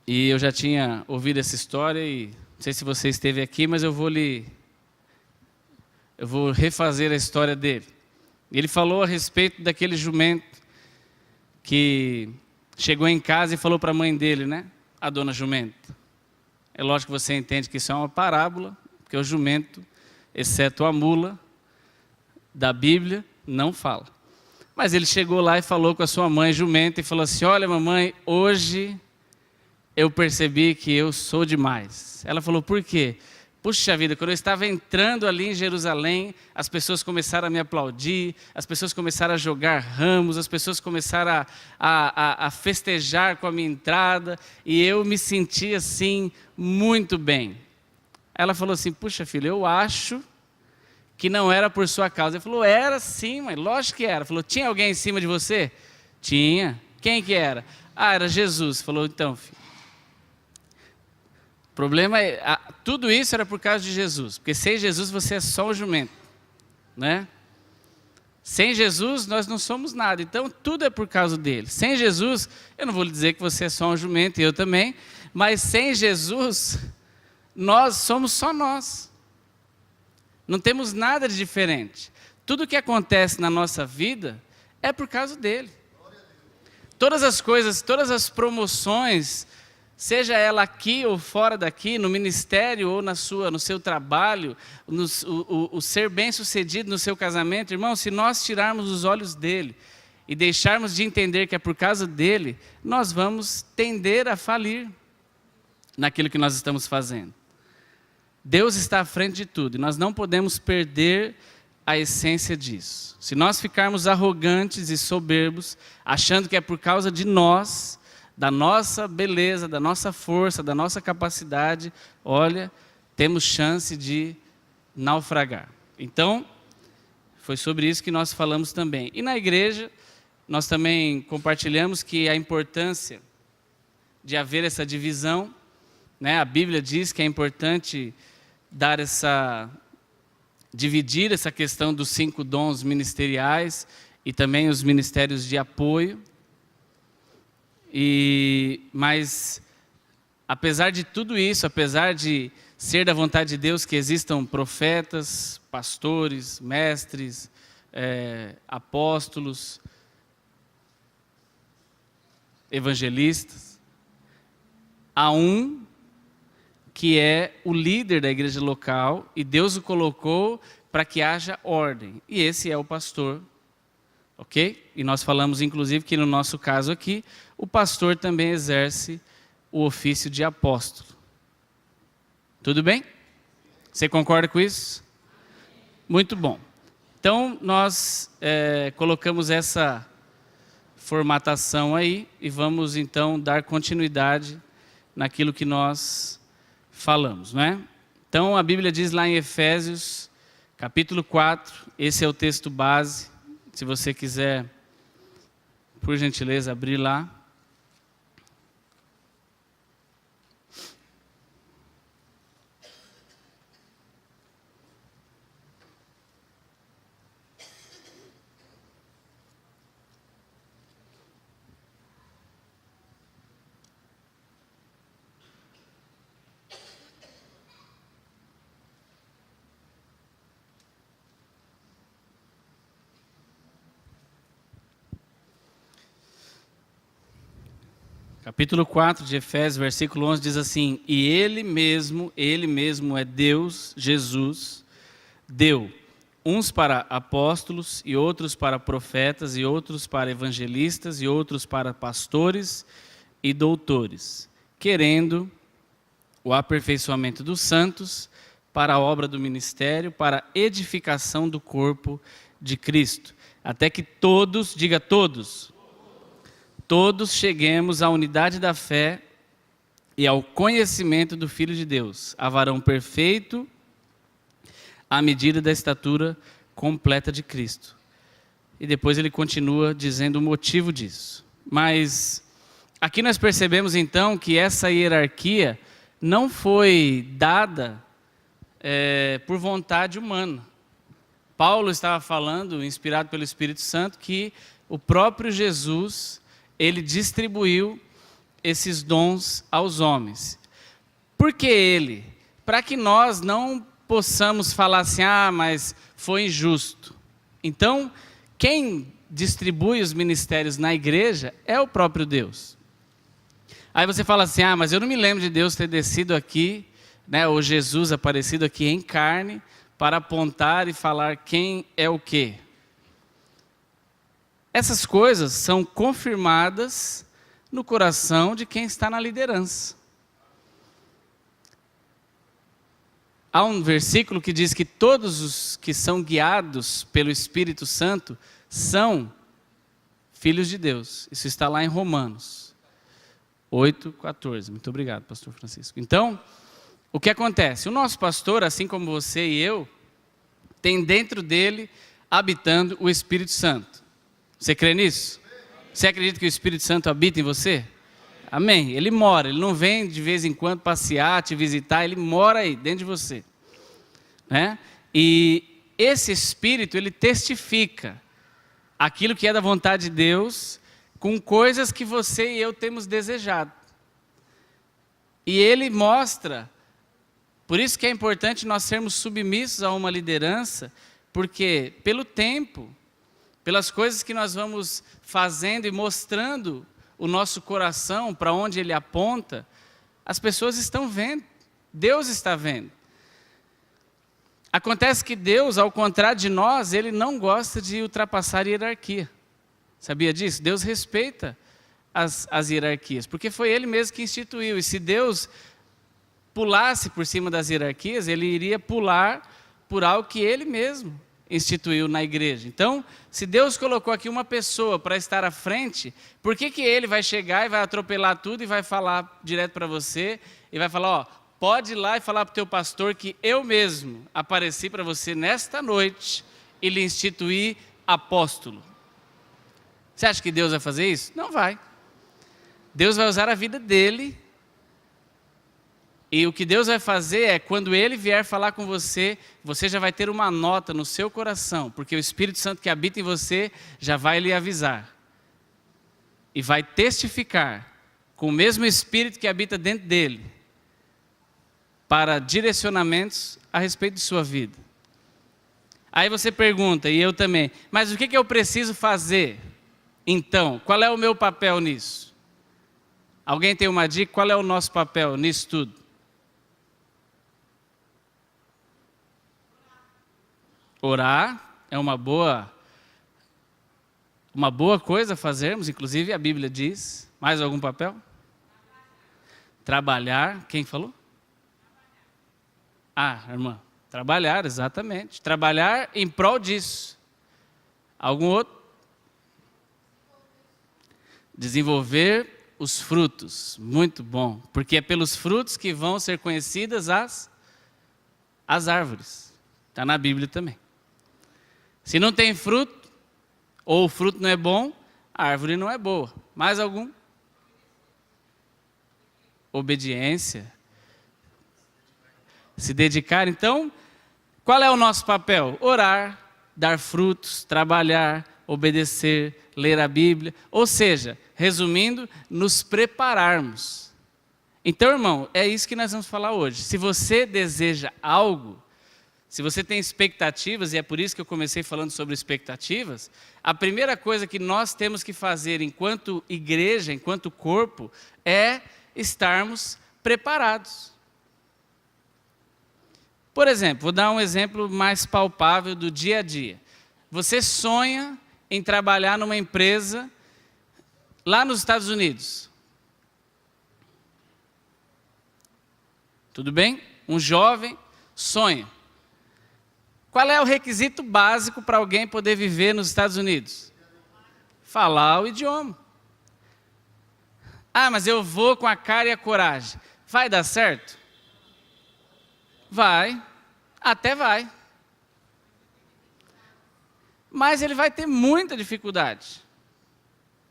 E eu já tinha ouvido essa história, e não sei se você esteve aqui, mas eu vou refazer a história dele. Ele falou a respeito daquele jumento que chegou em casa e falou para a mãe dele, né? A dona jumenta. É lógico que você entende que isso é uma parábola, porque o jumento, exceto a mula da Bíblia, não fala. Mas ele chegou lá e falou com a sua mãe jumenta e falou assim: olha, mamãe, hoje eu percebi que eu sou demais. Ela falou: por quê? Puxa vida, quando eu estava entrando ali em Jerusalém, as pessoas começaram a me aplaudir, as pessoas começaram a jogar ramos, as pessoas começaram a festejar com a minha entrada, e eu me senti assim, muito bem. Ela falou assim: puxa filho, eu acho que não era por sua causa. Ele falou: era sim, mãe, lógico que era. Falou: tinha alguém em cima de você? Tinha. Quem que era? Ah, era Jesus. Falou: então, filho, o problema é, tudo isso era por causa de Jesus, porque sem Jesus você é só um jumento, né? Sem Jesus nós não somos nada, então tudo é por causa dele. Sem Jesus, eu não vou lhe dizer que você é só um jumento, e eu também, mas sem Jesus, nós somos só nós. Não temos nada de diferente. Tudo que acontece na nossa vida é por causa dele. Todas as coisas, todas as promoções, seja ela aqui ou fora daqui, no ministério ou no seu trabalho, o ser bem-sucedido no seu casamento, irmão, se nós tirarmos os olhos dele e deixarmos de entender que é por causa dele, nós vamos tender a falir naquilo que nós estamos fazendo. Deus está à frente de tudo e nós não podemos perder a essência disso. Se nós ficarmos arrogantes e soberbos, achando que é por causa de nós, da nossa beleza, da nossa força, da nossa capacidade, olha, temos chance de naufragar. Então, foi sobre isso que nós falamos também. E na igreja, nós também compartilhamos que a importância de haver essa divisão, né? A Bíblia diz que é importante dividir essa questão dos 5 dons ministeriais e também os ministérios de apoio. Mas, apesar de tudo isso, apesar de ser da vontade de Deus que existam profetas, pastores, mestres, apóstolos, evangelistas, há um que é o líder da igreja local e Deus o colocou para que haja ordem, e esse é o pastor. Ok? E nós falamos, inclusive, que no nosso caso aqui, o pastor também exerce o ofício de apóstolo. Tudo bem? Você concorda com isso? Muito bom. Então, nós colocamos essa formatação aí e vamos, então, dar continuidade naquilo que nós falamos, não é? Então, a Bíblia diz lá em Efésios, capítulo 4, esse é o texto base. Se você quiser, por gentileza, abrir lá. Capítulo 4 de Efésios, versículo 11, diz assim: e ele mesmo é Deus, Jesus, deu uns para apóstolos, e outros para profetas, e outros para evangelistas, e outros para pastores e doutores, querendo o aperfeiçoamento dos santos, para a obra do ministério, para a edificação do corpo de Cristo, até que todos, diga todos cheguemos à unidade da fé e ao conhecimento do Filho de Deus, a varão perfeito, à medida da estatura completa de Cristo. E depois ele continua dizendo o motivo disso. Mas aqui nós percebemos então que essa hierarquia não foi dada por vontade humana. Paulo estava falando, inspirado pelo Espírito Santo, que o próprio Jesus, ele distribuiu esses dons aos homens. Por que ele? Para que nós não possamos falar assim, mas foi injusto. Então, quem distribui os ministérios na igreja é o próprio Deus. Aí você fala assim, mas eu não me lembro de Deus ter descido aqui, né, ou Jesus aparecido aqui em carne, para apontar e falar quem é o quê. essas coisas são confirmadas no coração de quem está na liderança. Há um versículo que diz que todos os que são guiados pelo Espírito Santo são filhos de Deus. Isso está lá em Romanos 8:14. Muito obrigado, pastor Francisco. Então, o que acontece? O nosso pastor, assim como você e eu, tem dentro dele, habitando o Espírito Santo. Você crê nisso? Você acredita que o Espírito Santo habita em você? Amém. Ele mora, ele não vem de vez em quando passear, te visitar, ele mora aí, dentro de você. Né? E esse Espírito, ele testifica aquilo que é da vontade de Deus com coisas que você e eu temos desejado. E ele mostra, por isso que é importante nós sermos submissos a uma liderança, porque pelo tempo, pelas coisas que nós vamos fazendo e mostrando o nosso coração para onde ele aponta, as pessoas estão vendo, Deus está vendo. Acontece que Deus, ao contrário de nós, ele não gosta de ultrapassar a hierarquia. Sabia disso? Deus respeita as hierarquias, porque foi ele mesmo que instituiu. E se Deus pulasse por cima das hierarquias, ele iria pular por algo que ele mesmo instituiu na igreja. Então, se Deus colocou aqui uma pessoa para estar à frente, por que ele vai chegar e vai atropelar tudo e vai falar direto para você e vai falar, ó, pode ir lá e falar para o teu pastor que eu mesmo apareci para você nesta noite e lhe instituí apóstolo. Você acha que Deus vai fazer isso? Não vai. Deus vai usar a vida dele. E o que Deus vai fazer é, quando Ele vier falar com você, você já vai ter uma nota no seu coração, porque o Espírito Santo que habita em você já vai lhe avisar. E vai testificar, com o mesmo Espírito que habita dentro dele, para direcionamentos a respeito de sua vida. Aí você pergunta, e eu também, mas o que eu preciso fazer? Então, qual é o meu papel nisso? Alguém tem uma dica? Qual é o nosso papel nisso tudo? Orar é uma boa coisa a fazermos, inclusive a Bíblia diz. Mais algum papel? Trabalhar. Quem falou? Ah, irmã, trabalhar, exatamente. Trabalhar em prol disso. Algum outro? Desenvolver os frutos. Muito bom, porque é pelos frutos que vão ser conhecidas as árvores. Está na Bíblia também. Se não tem fruto, ou o fruto não é bom, a árvore não é boa. Mais algum? Obediência. Se dedicar. Então, qual é o nosso papel? Orar, dar frutos, trabalhar, obedecer, ler a Bíblia. Ou seja, resumindo, nos prepararmos. Então, irmão, é isso que nós vamos falar hoje. Se você deseja algo, se você tem expectativas, e é por isso que eu comecei falando sobre expectativas, a primeira coisa que nós temos que fazer enquanto igreja, enquanto corpo, é estarmos preparados. Por exemplo, vou dar um exemplo mais palpável do dia a dia. Você sonha em trabalhar numa empresa lá nos Estados Unidos. Tudo bem? Um jovem sonha. Qual é o requisito básico para alguém poder viver nos Estados Unidos? Falar o idioma. Ah, mas eu vou com a cara e a coragem. Vai dar certo? Vai. Até vai. Mas ele vai ter muita dificuldade.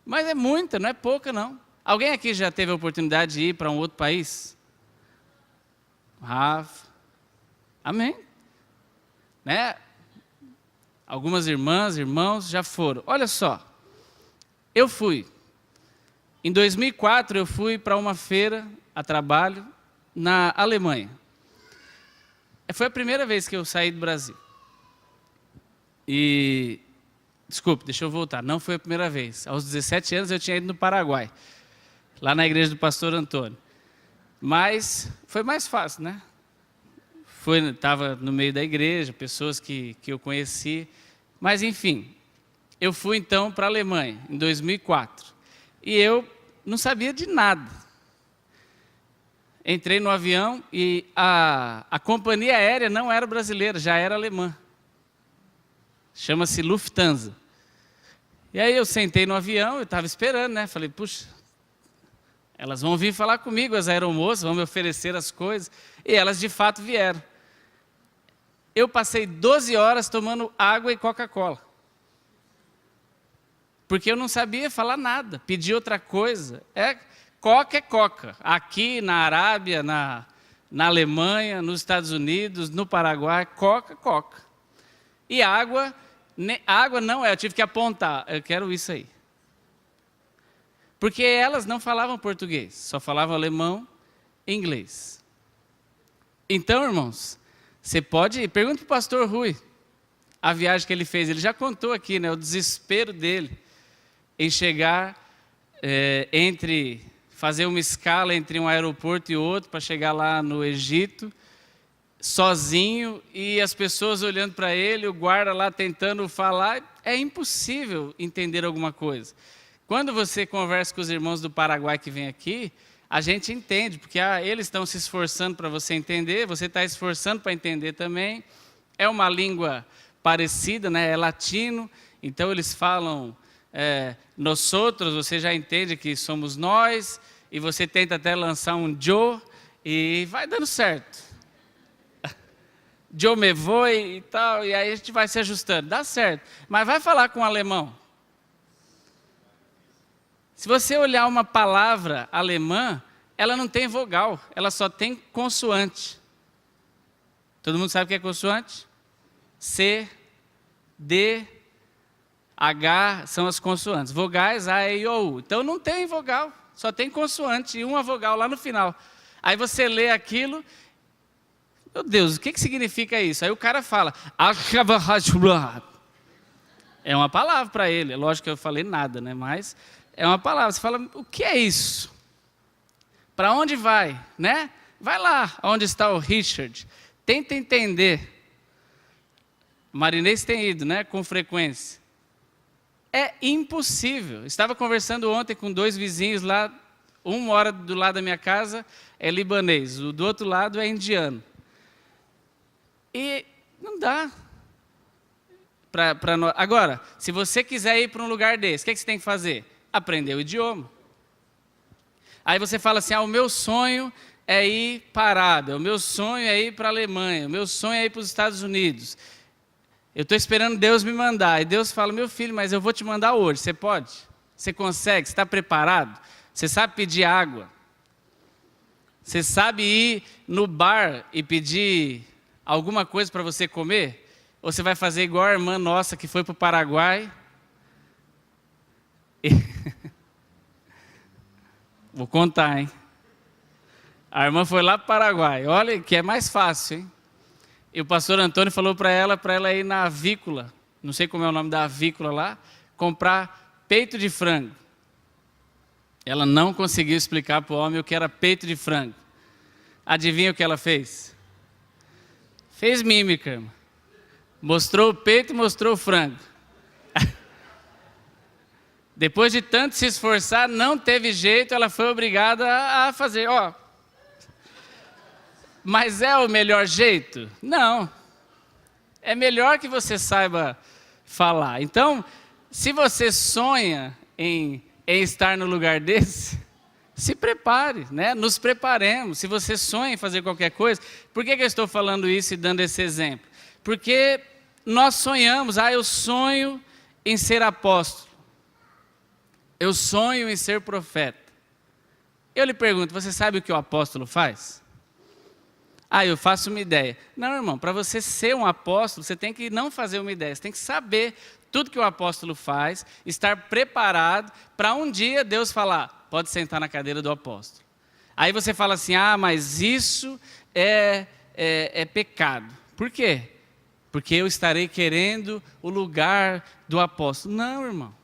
Mas é muita, não é pouca não. Alguém aqui já teve a oportunidade de ir para um outro país? Rafa. Amém. Né? Algumas irmãs, irmãos já foram. Olha só, eu fui. Em 2004 eu fui para uma feira a trabalho na Alemanha. Foi a primeira vez que eu saí do Brasil. Desculpe, deixa eu voltar. Não foi a primeira vez. Aos 17 anos eu tinha ido no Paraguai, lá na igreja do pastor Antônio. Mas foi mais fácil, né? Estava no meio da igreja, pessoas que eu conheci. Mas, enfim, eu fui então para a Alemanha, em 2004. E eu não sabia de nada. Entrei no avião e a companhia aérea não era brasileira, já era alemã. Chama-se Lufthansa. E aí eu sentei no avião, eu estava esperando, né? Falei, puxa, elas vão vir falar comigo, as aeromoças, vão me oferecer as coisas. E elas de fato vieram. Eu passei 12 horas tomando água e Coca-Cola. Porque eu não sabia falar nada, pedi outra coisa. Coca é coca. Aqui na Arábia, na Alemanha, nos Estados Unidos, no Paraguai, coca, coca. E água não é, eu tive que apontar, eu quero isso aí. Porque elas não falavam português, só falavam alemão e inglês. Então, irmãos, você pode ir, pergunta para o pastor Rui, a viagem que ele fez, ele já contou aqui, né, o desespero dele em chegar fazer uma escala entre um aeroporto e outro para chegar lá no Egito, sozinho, e as pessoas olhando para ele, o guarda lá tentando falar, é impossível entender alguma coisa. Quando você conversa com os irmãos do Paraguai que vêm aqui, a gente entende, porque eles estão se esforçando para você entender, você está esforçando para entender também, é uma língua parecida, né? É latino, então eles falam nós outros, você já entende que somos nós, e você tenta até lançar um Joe, e vai dando certo. Joe me voe e tal, e aí a gente vai se ajustando, dá certo. Mas vai falar com o alemão. Se você olhar uma palavra alemã, ela não tem vogal, ela só tem consoante. Todo mundo sabe o que é consoante? C, D, H são as consoantes. Vogais, A, E, I, O, U. Então não tem vogal, só tem consoante e uma vogal lá no final. Aí você lê aquilo, meu Deus, o que significa isso? Aí o cara fala, é uma palavra para ele, é lógico que eu falei nada, né? Mas é uma palavra, você fala, o que é isso? Para onde vai, né? Vai lá, onde está o Richard, tenta entender. Marinês tem ido, né? Com frequência. É impossível. Estava conversando ontem com 2 vizinhos lá, um mora do lado da minha casa, é libanês, o do outro lado é indiano. E não dá. Agora, se você quiser ir para um lugar desse, o que você tem que fazer? Aprender o idioma. Aí você fala assim, o meu sonho é ir para a Arábia, o meu sonho é ir para a Alemanha, o meu sonho é ir para os Estados Unidos. Eu estou esperando Deus me mandar. E Deus fala, meu filho, mas eu vou te mandar hoje. Você pode? Você consegue? Você está preparado? Você sabe pedir água? Você sabe ir no bar e pedir alguma coisa para você comer? Ou você vai fazer igual a irmã nossa que foi para o Paraguai? Vou contar, hein? A irmã foi lá para o Paraguai. Olha que é mais fácil, hein? E o pastor Antônio falou para ela ir na avícola, não sei como é o nome da avícola lá, comprar peito de frango. Ela não conseguiu explicar para o homem o que era peito de frango. Adivinha o que ela fez? Fez mímica, irmão. Mostrou o peito e mostrou o frango. Depois de tanto se esforçar, não teve jeito, ela foi obrigada a fazer, Mas é o melhor jeito? Não. É melhor que você saiba falar. Então, se você sonha em estar no lugar desse, se prepare, né? Nos preparemos. Se você sonha em fazer qualquer coisa, por que eu estou falando isso e dando esse exemplo? Porque nós sonhamos, eu sonho em ser apóstolo. Eu sonho em ser profeta. Eu lhe pergunto, você sabe o que o apóstolo faz? Eu faço uma ideia. Não, irmão, para você ser um apóstolo, você tem que não fazer uma ideia, você tem que saber tudo que o apóstolo faz, estar preparado para um dia Deus falar, pode sentar na cadeira do apóstolo. Aí você fala assim, mas isso é pecado. Por quê? Porque eu estarei querendo o lugar do apóstolo. Não, irmão.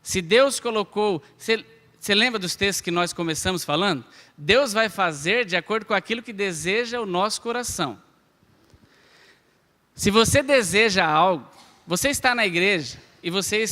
Se Deus colocou... Você lembra dos textos que nós começamos falando? Deus vai fazer de acordo com aquilo que deseja o nosso coração. Se você deseja algo, você está na igreja, e você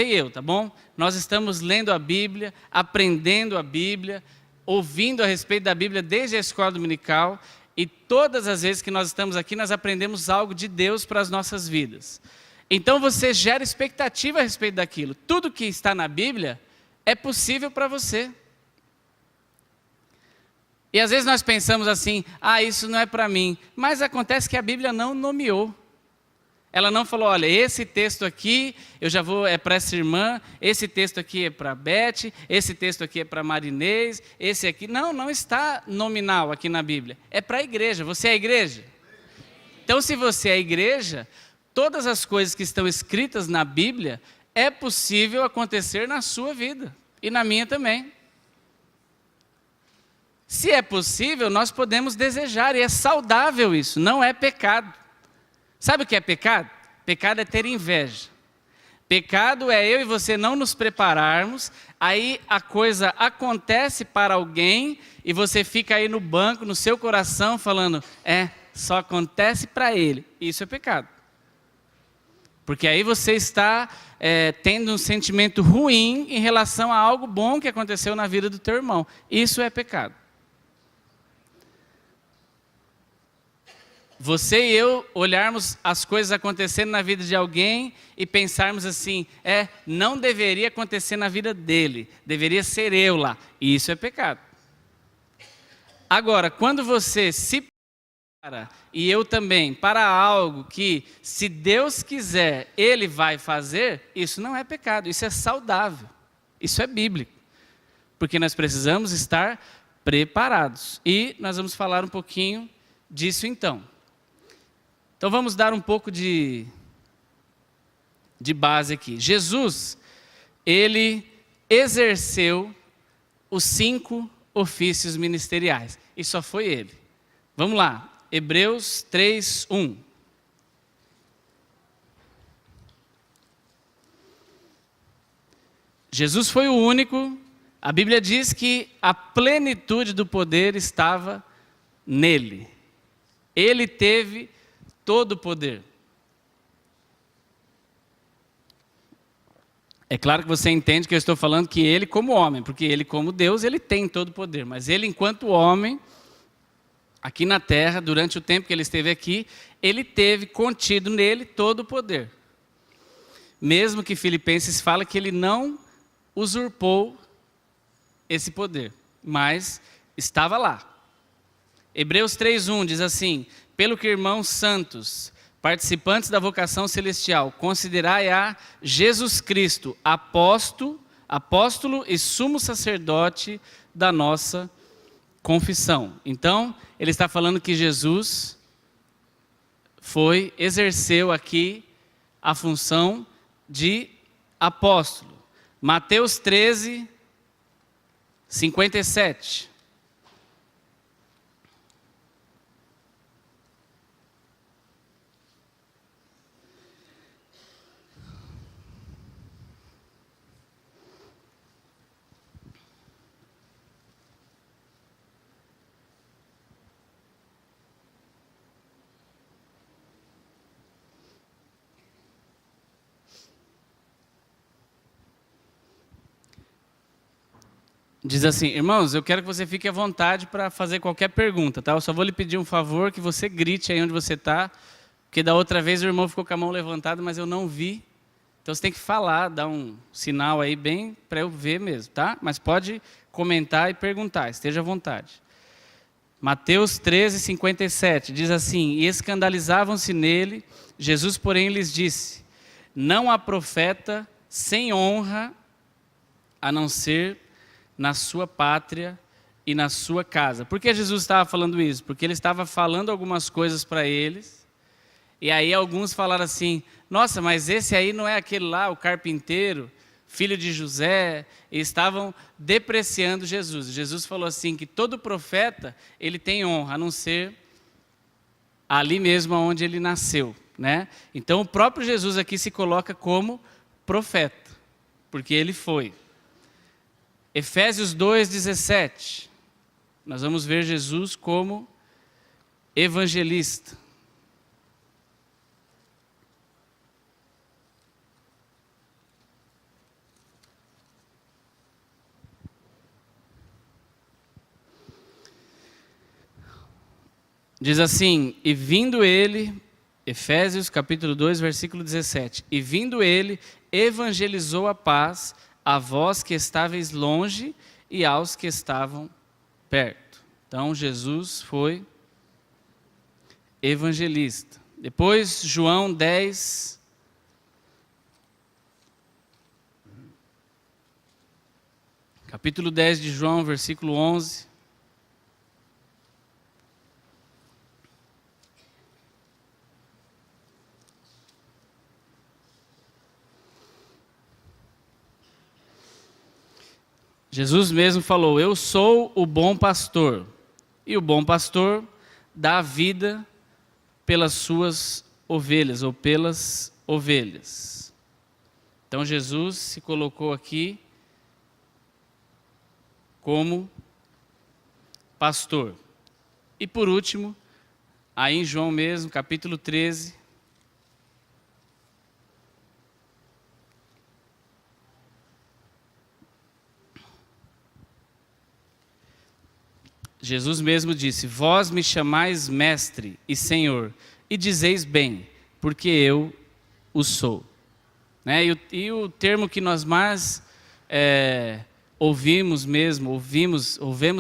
e eu, tá bom? Nós estamos lendo a Bíblia, aprendendo a Bíblia, ouvindo a respeito da Bíblia desde a escola dominical, e todas as vezes que nós estamos aqui, nós aprendemos algo de Deus para as nossas vidas. Então você gera expectativa a respeito daquilo. Tudo que está na Bíblia é possível para você. E às vezes nós pensamos assim, isso não é para mim. Mas acontece que a Bíblia não nomeou. Ela não falou, olha, esse texto aqui, é para essa irmã, esse texto aqui é para Beth, esse texto aqui é para Marinês, esse aqui... Não está nominal aqui na Bíblia. É para a igreja. Você é a igreja? Então, se você é a igreja, todas as coisas que estão escritas na Bíblia, é possível acontecer na sua vida. E na minha também. Se é possível, nós podemos desejar, e é saudável isso, não é pecado. Sabe o que é pecado? Pecado é ter inveja. Pecado é eu e você não nos prepararmos, aí a coisa acontece para alguém, e você fica aí no banco, no seu coração, falando, só acontece para ele. Isso é pecado. Porque aí você está tendo um sentimento ruim em relação a algo bom que aconteceu na vida do teu irmão. Isso é pecado. Você e eu olharmos as coisas acontecendo na vida de alguém e pensarmos assim, não deveria acontecer na vida dele, deveria ser eu lá. Isso é pecado. Agora, quando você se prepara, e eu também, para algo que, se Deus quiser, Ele vai fazer, isso não é pecado, isso é saudável, isso é bíblico. Porque nós precisamos estar preparados. E nós vamos falar um pouquinho disso então. Então vamos dar um pouco de base aqui. Jesus, ele exerceu os 5 ofícios ministeriais. E só foi ele. Vamos lá. Hebreus 3:1. Jesus foi o único. A Bíblia diz que a plenitude do poder estava nele. Ele teve todo o poder. É claro que você entende que eu estou falando que ele como homem, porque ele como Deus, ele tem todo o poder. Mas ele enquanto homem, aqui na terra, durante o tempo que ele esteve aqui, ele teve contido nele todo o poder. Mesmo que Filipenses fala que ele não usurpou esse poder, mas estava lá. Hebreus 3:1 diz assim, pelo que irmãos santos, participantes da vocação celestial, considerai a Jesus Cristo, apóstolo e sumo sacerdote da nossa confissão. Então, ele está falando que Jesus exerceu aqui a função de apóstolo. Mateus 13:57. Diz assim, irmãos, eu quero que você fique à vontade para fazer qualquer pergunta, tá? Eu só vou lhe pedir um favor, que você grite aí onde você está, porque da outra vez o irmão ficou com a mão levantada, mas eu não vi. Então você tem que falar, dar um sinal aí bem para eu ver mesmo, tá? Mas pode comentar e perguntar, esteja à vontade. Mateus 13:57 diz assim, e escandalizavam-se nele, Jesus porém lhes disse, não há profeta sem honra, a não ser na sua pátria e na sua casa. Por que Jesus estava falando isso? Porque ele estava falando algumas coisas para eles, e aí alguns falaram assim, nossa, mas esse aí não é aquele lá, o carpinteiro, filho de José, e estavam depreciando Jesus. Jesus falou assim, que todo profeta, ele tem honra, a não ser ali mesmo onde ele nasceu, né? Então o próprio Jesus aqui se coloca como profeta, porque ele foi. Efésios 2:17, nós vamos ver Jesus como evangelista. Diz assim: e vindo ele, Efésios capítulo 2, versículo 17, e vindo ele, evangelizou a paz a vós que estáveis longe e aos que estavam perto. Então Jesus foi evangelista. Depois João 10, capítulo 10 de João, versículo 11. Jesus mesmo falou: eu sou o bom pastor, e o bom pastor dá a vida pelas suas ovelhas, ou pelas ovelhas. Então Jesus se colocou aqui como pastor. E por último, aí em João mesmo, capítulo 13, Jesus mesmo disse: vós me chamais mestre e senhor, e dizeis bem, porque eu o sou. Né? E o termo que nós mais ouvimos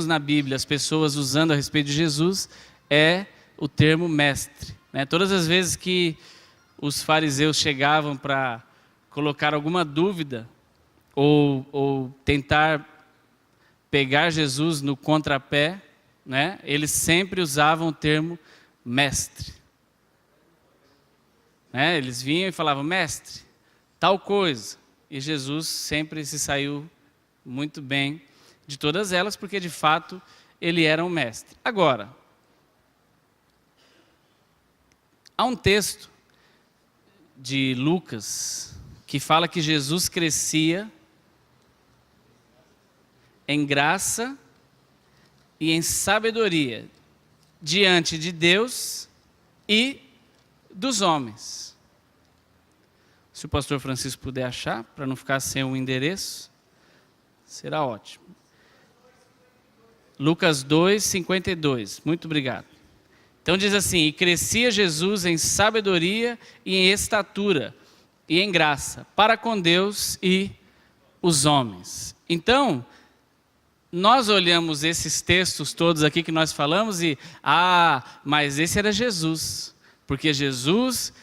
na Bíblia, as pessoas usando a respeito de Jesus, é o termo mestre. Né? Todas as vezes que os fariseus chegavam para colocar alguma dúvida, ou tentar pegar Jesus no contrapé, né? Eles sempre usavam o termo mestre. Né? Eles vinham e falavam: mestre, tal coisa. E Jesus sempre se saiu muito bem de todas elas, porque de fato ele era um mestre. Agora, há um texto de Lucas que fala que Jesus crescia em graça e em sabedoria diante de Deus e dos homens. Se o pastor Francisco puder achar, para não ficar sem um endereço, será ótimo. Lucas 2, 52. Muito obrigado. Então diz assim: e crescia Jesus em sabedoria e em estatura e em graça, para com Deus e os homens. Então, nós olhamos esses textos todos aqui que nós falamos e, mas esse era Jesus, porque Jesus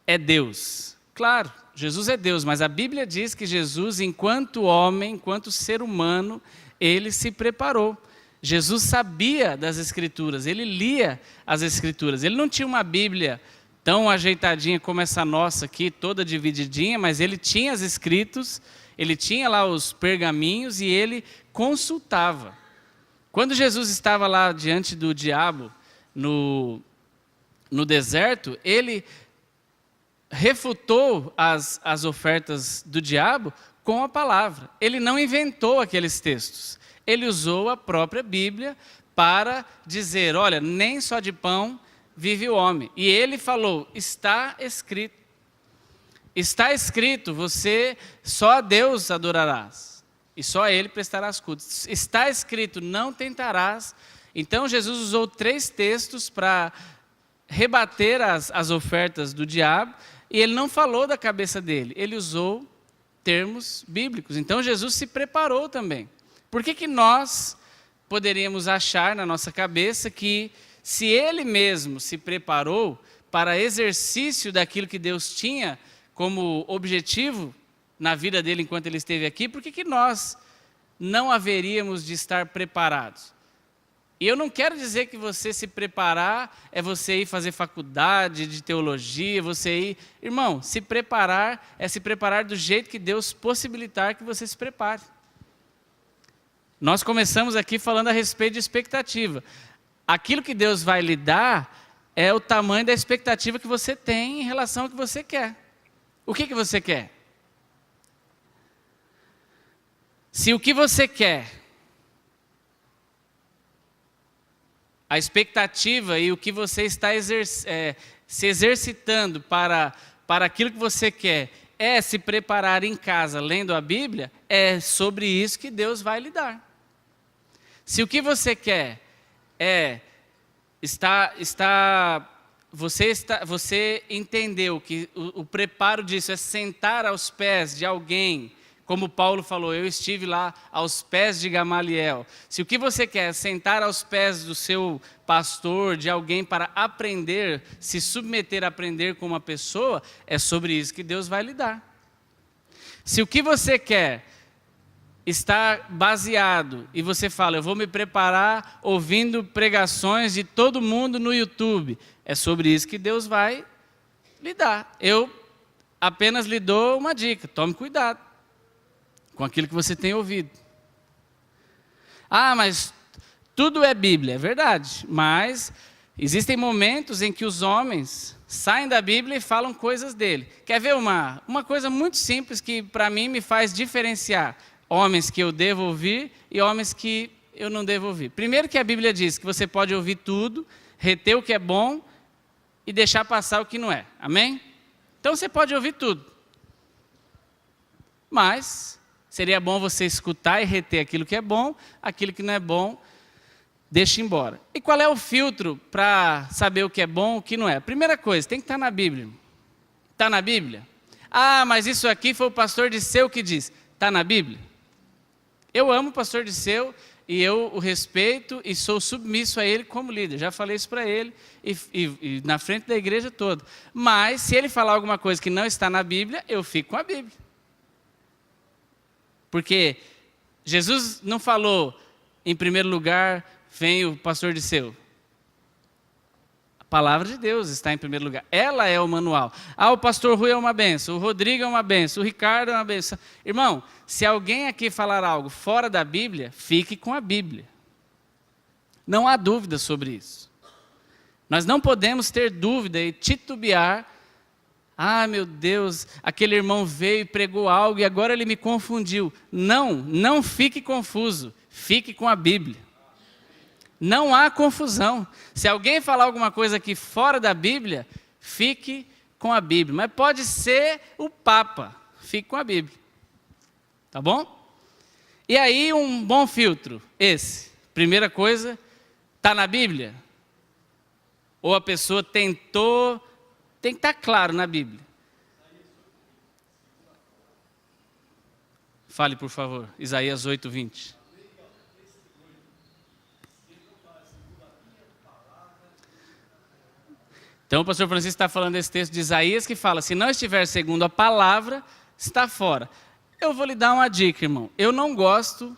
é Deus. Claro, Jesus é Deus, mas a Bíblia diz que Jesus, enquanto homem, enquanto ser humano, ele se preparou. Jesus sabia das Escrituras, ele lia as Escrituras. Ele não tinha uma Bíblia tão ajeitadinha como essa nossa aqui, toda divididinha, mas ele tinha os escritos, ele tinha lá os pergaminhos e ele consultava. Quando Jesus estava lá diante do diabo no deserto, ele refutou as ofertas do diabo com a palavra. Ele não inventou aqueles textos. Ele usou a própria Bíblia para dizer: olha, nem só de pão vive o homem. E ele falou: está escrito. Está escrito, você só a Deus adorarás, e só a Ele prestarás cultos. Está escrito, não tentarás. Então Jesus usou 3 textos para rebater as ofertas do diabo, e ele não falou da cabeça dele, ele usou termos bíblicos. Então Jesus se preparou também. Por que nós poderíamos achar na nossa cabeça que, se ele mesmo se preparou para exercício daquilo que Deus tinha como objetivo na vida dele enquanto ele esteve aqui, por que nós não haveríamos de estar preparados? E eu não quero dizer que você se preparar é você ir fazer faculdade de teologia, você ir... Irmão, se preparar é se preparar do jeito que Deus possibilitar que você se prepare. Nós começamos aqui falando a respeito de expectativa. Aquilo que Deus vai lhe dar é o tamanho da expectativa que você tem em relação ao que você quer. O que você quer? Se o que você quer, a expectativa e o que você está se exercitando para aquilo que você quer é se preparar em casa lendo a Bíblia, é sobre isso que Deus vai lhe dar. Se o que você quer é Você entendeu que o preparo disso é sentar aos pés de alguém, como Paulo falou, eu estive lá aos pés de Gamaliel. Se o que você quer é sentar aos pés do seu pastor, de alguém para aprender, se submeter a aprender com uma pessoa, é sobre isso que Deus vai lidar. Se o que você quer está baseado e você fala, eu vou me preparar ouvindo pregações de todo mundo no YouTube, é sobre isso que Deus vai lidar. Eu apenas lhe dou uma dica, tome cuidado com aquilo que você tem ouvido. Ah, mas tudo é Bíblia, é verdade, mas existem momentos em que os homens saem da Bíblia e falam coisas dele. Quer ver uma coisa muito simples que para mim me faz diferenciar homens que eu devo ouvir e homens que eu não devo ouvir? Primeiro que a Bíblia diz que você pode ouvir tudo, reter o que é bom e deixar passar o que não é. Amém? Então você pode ouvir tudo. Mas seria bom você escutar e reter aquilo que é bom, aquilo que não é bom, deixa embora. E qual é o filtro para saber o que é bom e o que não é? Primeira coisa, tem que estar na Bíblia. Está na Bíblia? Ah, mas isso aqui foi o pastor Disseu que disse. Está na Bíblia? Eu amo o pastor Disseu e eu o respeito e sou submisso a ele como líder. Já falei isso para ele e na frente da igreja toda. Mas se ele falar alguma coisa que não está na Bíblia, eu fico com a Bíblia. Porque Jesus não falou, em primeiro lugar, vem o pastor Disseu. A palavra de Deus está em primeiro lugar. Ela é o manual. Ah, o pastor Rui é uma benção, o Rodrigo é uma benção, o Ricardo é uma benção. Irmão, se alguém aqui falar algo fora da Bíblia, fique com a Bíblia. Não há dúvida sobre isso. Nós não podemos ter dúvida e titubear. Ah, meu Deus, aquele irmão veio e pregou algo e agora ele me confundiu. Não fique confuso. Fique com a Bíblia. Não há confusão. Se alguém falar alguma coisa aqui fora da Bíblia, fique com a Bíblia. Mas pode ser o Papa. Fique com a Bíblia. Tá bom? E aí um bom filtro, esse. Primeira coisa, está na Bíblia? Ou a pessoa tentou... Tem que estar claro na Bíblia. Fale, por favor. Isaías 8:20. Então o pastor Francisco está falando desse texto de Isaías que fala, se não estiver segundo a palavra, está fora. Eu vou lhe dar uma dica, irmão. Eu não gosto,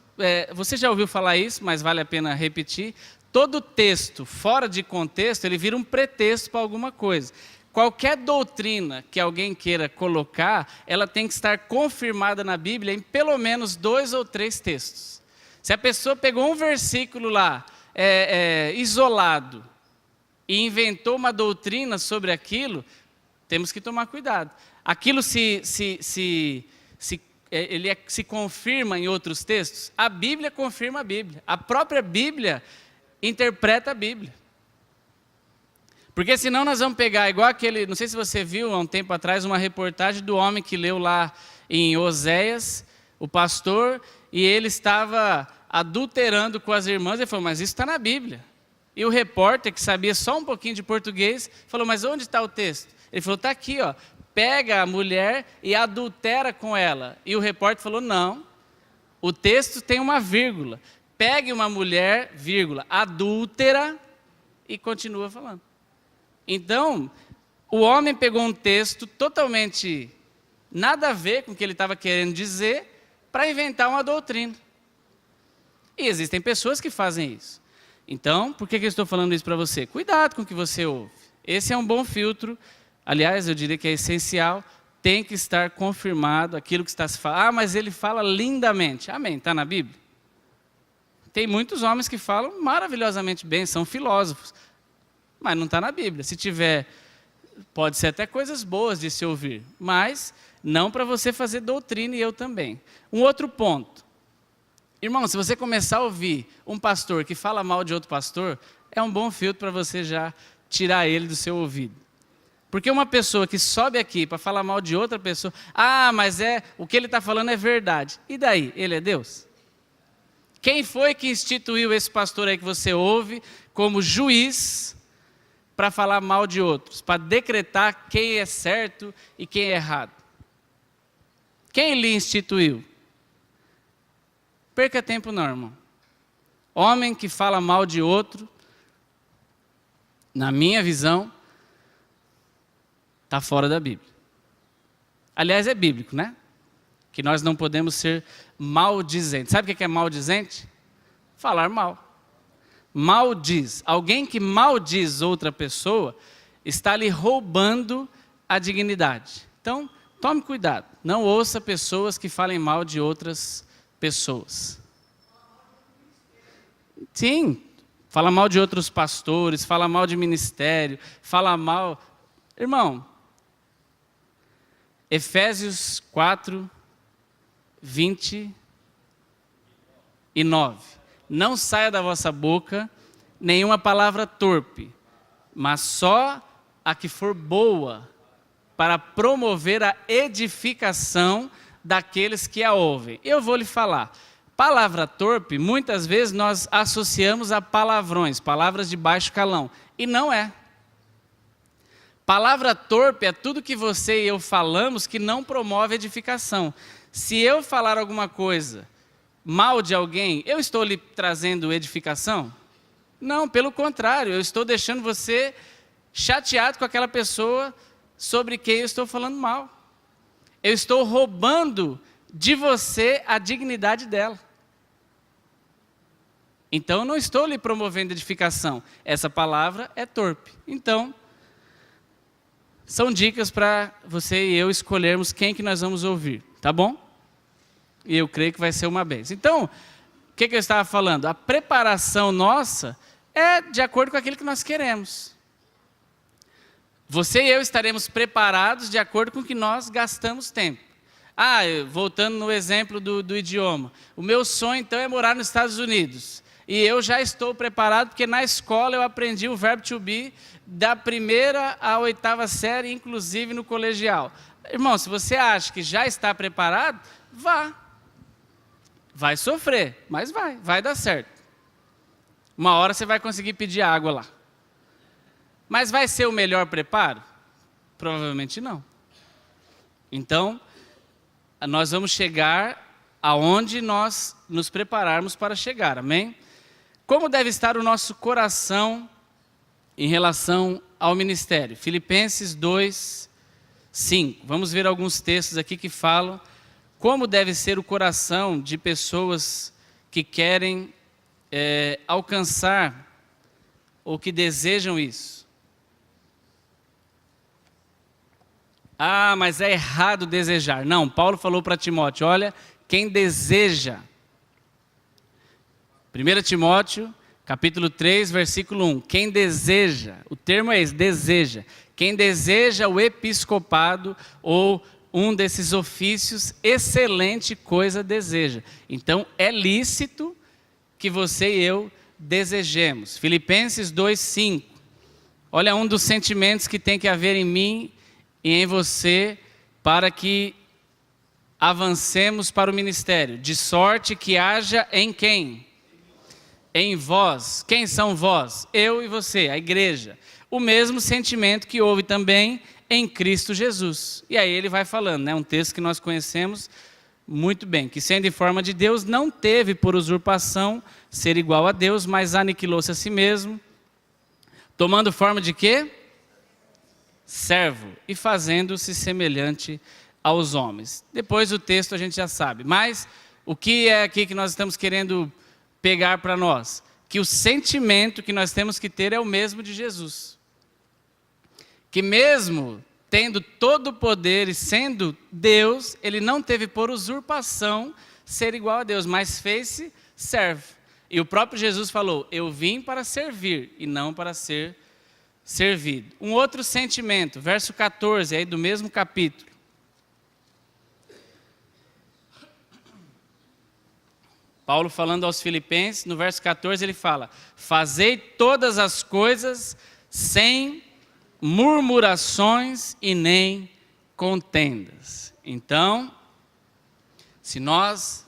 você já ouviu falar isso, mas vale a pena repetir. Todo texto fora de contexto, ele vira um pretexto para alguma coisa. Qualquer doutrina que alguém queira colocar, ela tem que estar confirmada na Bíblia em pelo menos 2 ou 3 textos. Se a pessoa pegou um versículo lá, isolado, e inventou uma doutrina sobre aquilo, temos que tomar cuidado. Aquilo se confirma em outros textos, a Bíblia confirma a Bíblia. A própria Bíblia interpreta a Bíblia. Porque senão nós vamos pegar igual aquele, não sei se você viu há um tempo atrás, uma reportagem do homem que leu lá em Oséias, o pastor, e ele estava adulterando com as irmãs, ele falou, mas isso está na Bíblia. E o repórter, que sabia só um pouquinho de português, falou, mas onde está o texto? Ele falou, está aqui, ó, pega a mulher e adultera com ela. E o repórter falou, não, o texto tem uma vírgula. Pegue uma mulher, vírgula, adúltera, e continua falando. Então, o homem pegou um texto totalmente nada a ver com o que ele estava querendo dizer para inventar uma doutrina. E existem pessoas que fazem isso. Então, por que eu estou falando isso para você? Cuidado com o que você ouve. Esse é um bom filtro. Aliás, eu diria que é essencial. Tem que estar confirmado aquilo que está se falando. Ah, mas ele fala lindamente. Amém, está na Bíblia? Tem muitos homens que falam maravilhosamente bem, são filósofos. Mas não está na Bíblia. Se tiver, pode ser até coisas boas de se ouvir, mas não para você fazer doutrina e eu também. Um outro ponto. Irmão, se você começar a ouvir um pastor que fala mal de outro pastor, é um bom filtro para você já tirar ele do seu ouvido. Porque uma pessoa que sobe aqui para falar mal de outra pessoa, ah, mas o que ele está falando é verdade. E daí? Ele é Deus? Quem foi que instituiu esse pastor aí que você ouve como juiz para falar mal de outros, para decretar quem é certo e quem é errado? Quem lhe instituiu? Perca tempo não, irmão. Homem que fala mal de outro, na minha visão, está fora da Bíblia. Aliás, é bíblico, né? Que nós não podemos ser maldizentes. Sabe o que é maldizente? Falar mal. Maldiz. Alguém que maldiz outra pessoa está lhe roubando a dignidade. Então, tome cuidado. Não ouça pessoas que falem mal de outras pessoas. Sim, fala mal de outros pastores, fala mal de ministério, fala mal... Irmão, Efésios 4, 29. Não saia da vossa boca nenhuma palavra torpe, mas só a que for boa, para promover a edificação daqueles que a ouvem. Eu vou lhe falar. Palavra torpe, muitas vezes nós associamos a palavrões, palavras de baixo calão. E não é. Palavra torpe é tudo que você e eu falamos que não promove edificação. Se eu falar alguma coisa mal de alguém, eu estou lhe trazendo edificação? Não, pelo contrário, eu estou deixando você chateado com aquela pessoa sobre quem eu estou falando mal. Eu estou roubando de você a dignidade dela. Então, eu não estou lhe promovendo edificação. Essa palavra é torpe. Então, são dicas para você e eu escolhermos quem que nós vamos ouvir, tá bom? E eu creio que vai ser uma bênção. Então, o que eu estava falando? A preparação nossa é de acordo com aquilo que nós queremos. Você e eu estaremos preparados de acordo com o que nós gastamos tempo. Voltando no exemplo do idioma. O meu sonho, então, é morar nos Estados Unidos. E eu já estou preparado, porque na escola eu aprendi o verbo to be da 1ª à 8ª série, inclusive no colegial. Irmão, se você acha que já está preparado, vá. Vai sofrer, mas vai dar certo. Uma hora você vai conseguir pedir água lá. Mas vai ser o melhor preparo? Provavelmente não. Então, nós vamos chegar aonde nós nos prepararmos para chegar, amém? Como deve estar o nosso coração em relação ao ministério? Filipenses 2, 5. Vamos ver alguns textos aqui que falam como deve ser o coração de pessoas que querem alcançar ou que desejam isso. Mas é errado desejar. Não, Paulo falou para Timóteo, olha, quem deseja. 1 Timóteo, capítulo 3, versículo 1. Quem deseja, o termo é esse, deseja. Quem deseja o episcopado ou um desses ofícios, excelente coisa deseja. Então, é lícito que você e eu desejemos. Filipenses 2, 5. Olha um dos sentimentos que tem que haver em mim e em você para que avancemos para o ministério. De sorte que haja em quem? Em vós. Quem são vós? Eu e você, a igreja. O mesmo sentimento que houve também em Cristo Jesus. E aí ele vai falando, né? Um texto que nós conhecemos muito bem. Que sendo em forma de Deus, não teve por usurpação ser igual a Deus, mas aniquilou-se a si mesmo. Tomando forma de quê? Servo. E fazendo-se semelhante aos homens. Depois do texto a gente já sabe. Mas o que é aqui que nós estamos querendo pegar para nós? Que o sentimento que nós temos que ter é o mesmo de Jesus. Que mesmo tendo todo o poder e sendo Deus, ele não teve por usurpação ser igual a Deus, mas fez-se servo. E o próprio Jesus falou, eu vim para servir e não para ser servido. Um outro sentimento, verso 14, aí do mesmo capítulo. Paulo falando aos Filipenses, no verso 14 ele fala, fazei todas as coisas sem murmurações e nem contendas. Então, se nós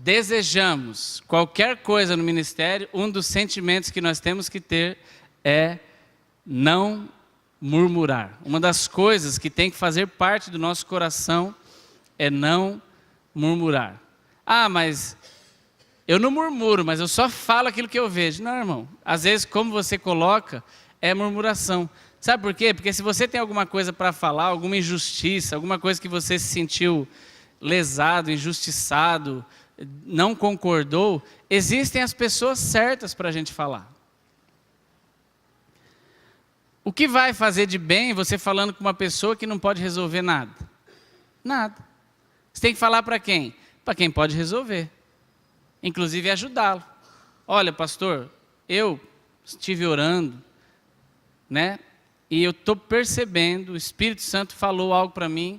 desejamos qualquer coisa no ministério, um dos sentimentos que nós temos que ter é não murmurar. Uma das coisas que tem que fazer parte do nosso coração é não murmurar. Ah, mas eu não murmuro, mas eu só falo aquilo que eu vejo. Não, irmão. Às vezes, como você coloca, é murmuração. Sabe por quê? Porque se você tem alguma coisa para falar, alguma injustiça, alguma coisa que você se sentiu lesado, injustiçado, não concordou, existem as pessoas certas para a gente falar. O que vai fazer de bem você falando com uma pessoa que não pode resolver nada? Nada. Você tem que falar para quem? Para quem pode resolver. Inclusive ajudá-lo. Olha, pastor, eu estive orando, né? E eu estou percebendo, o Espírito Santo falou algo para mim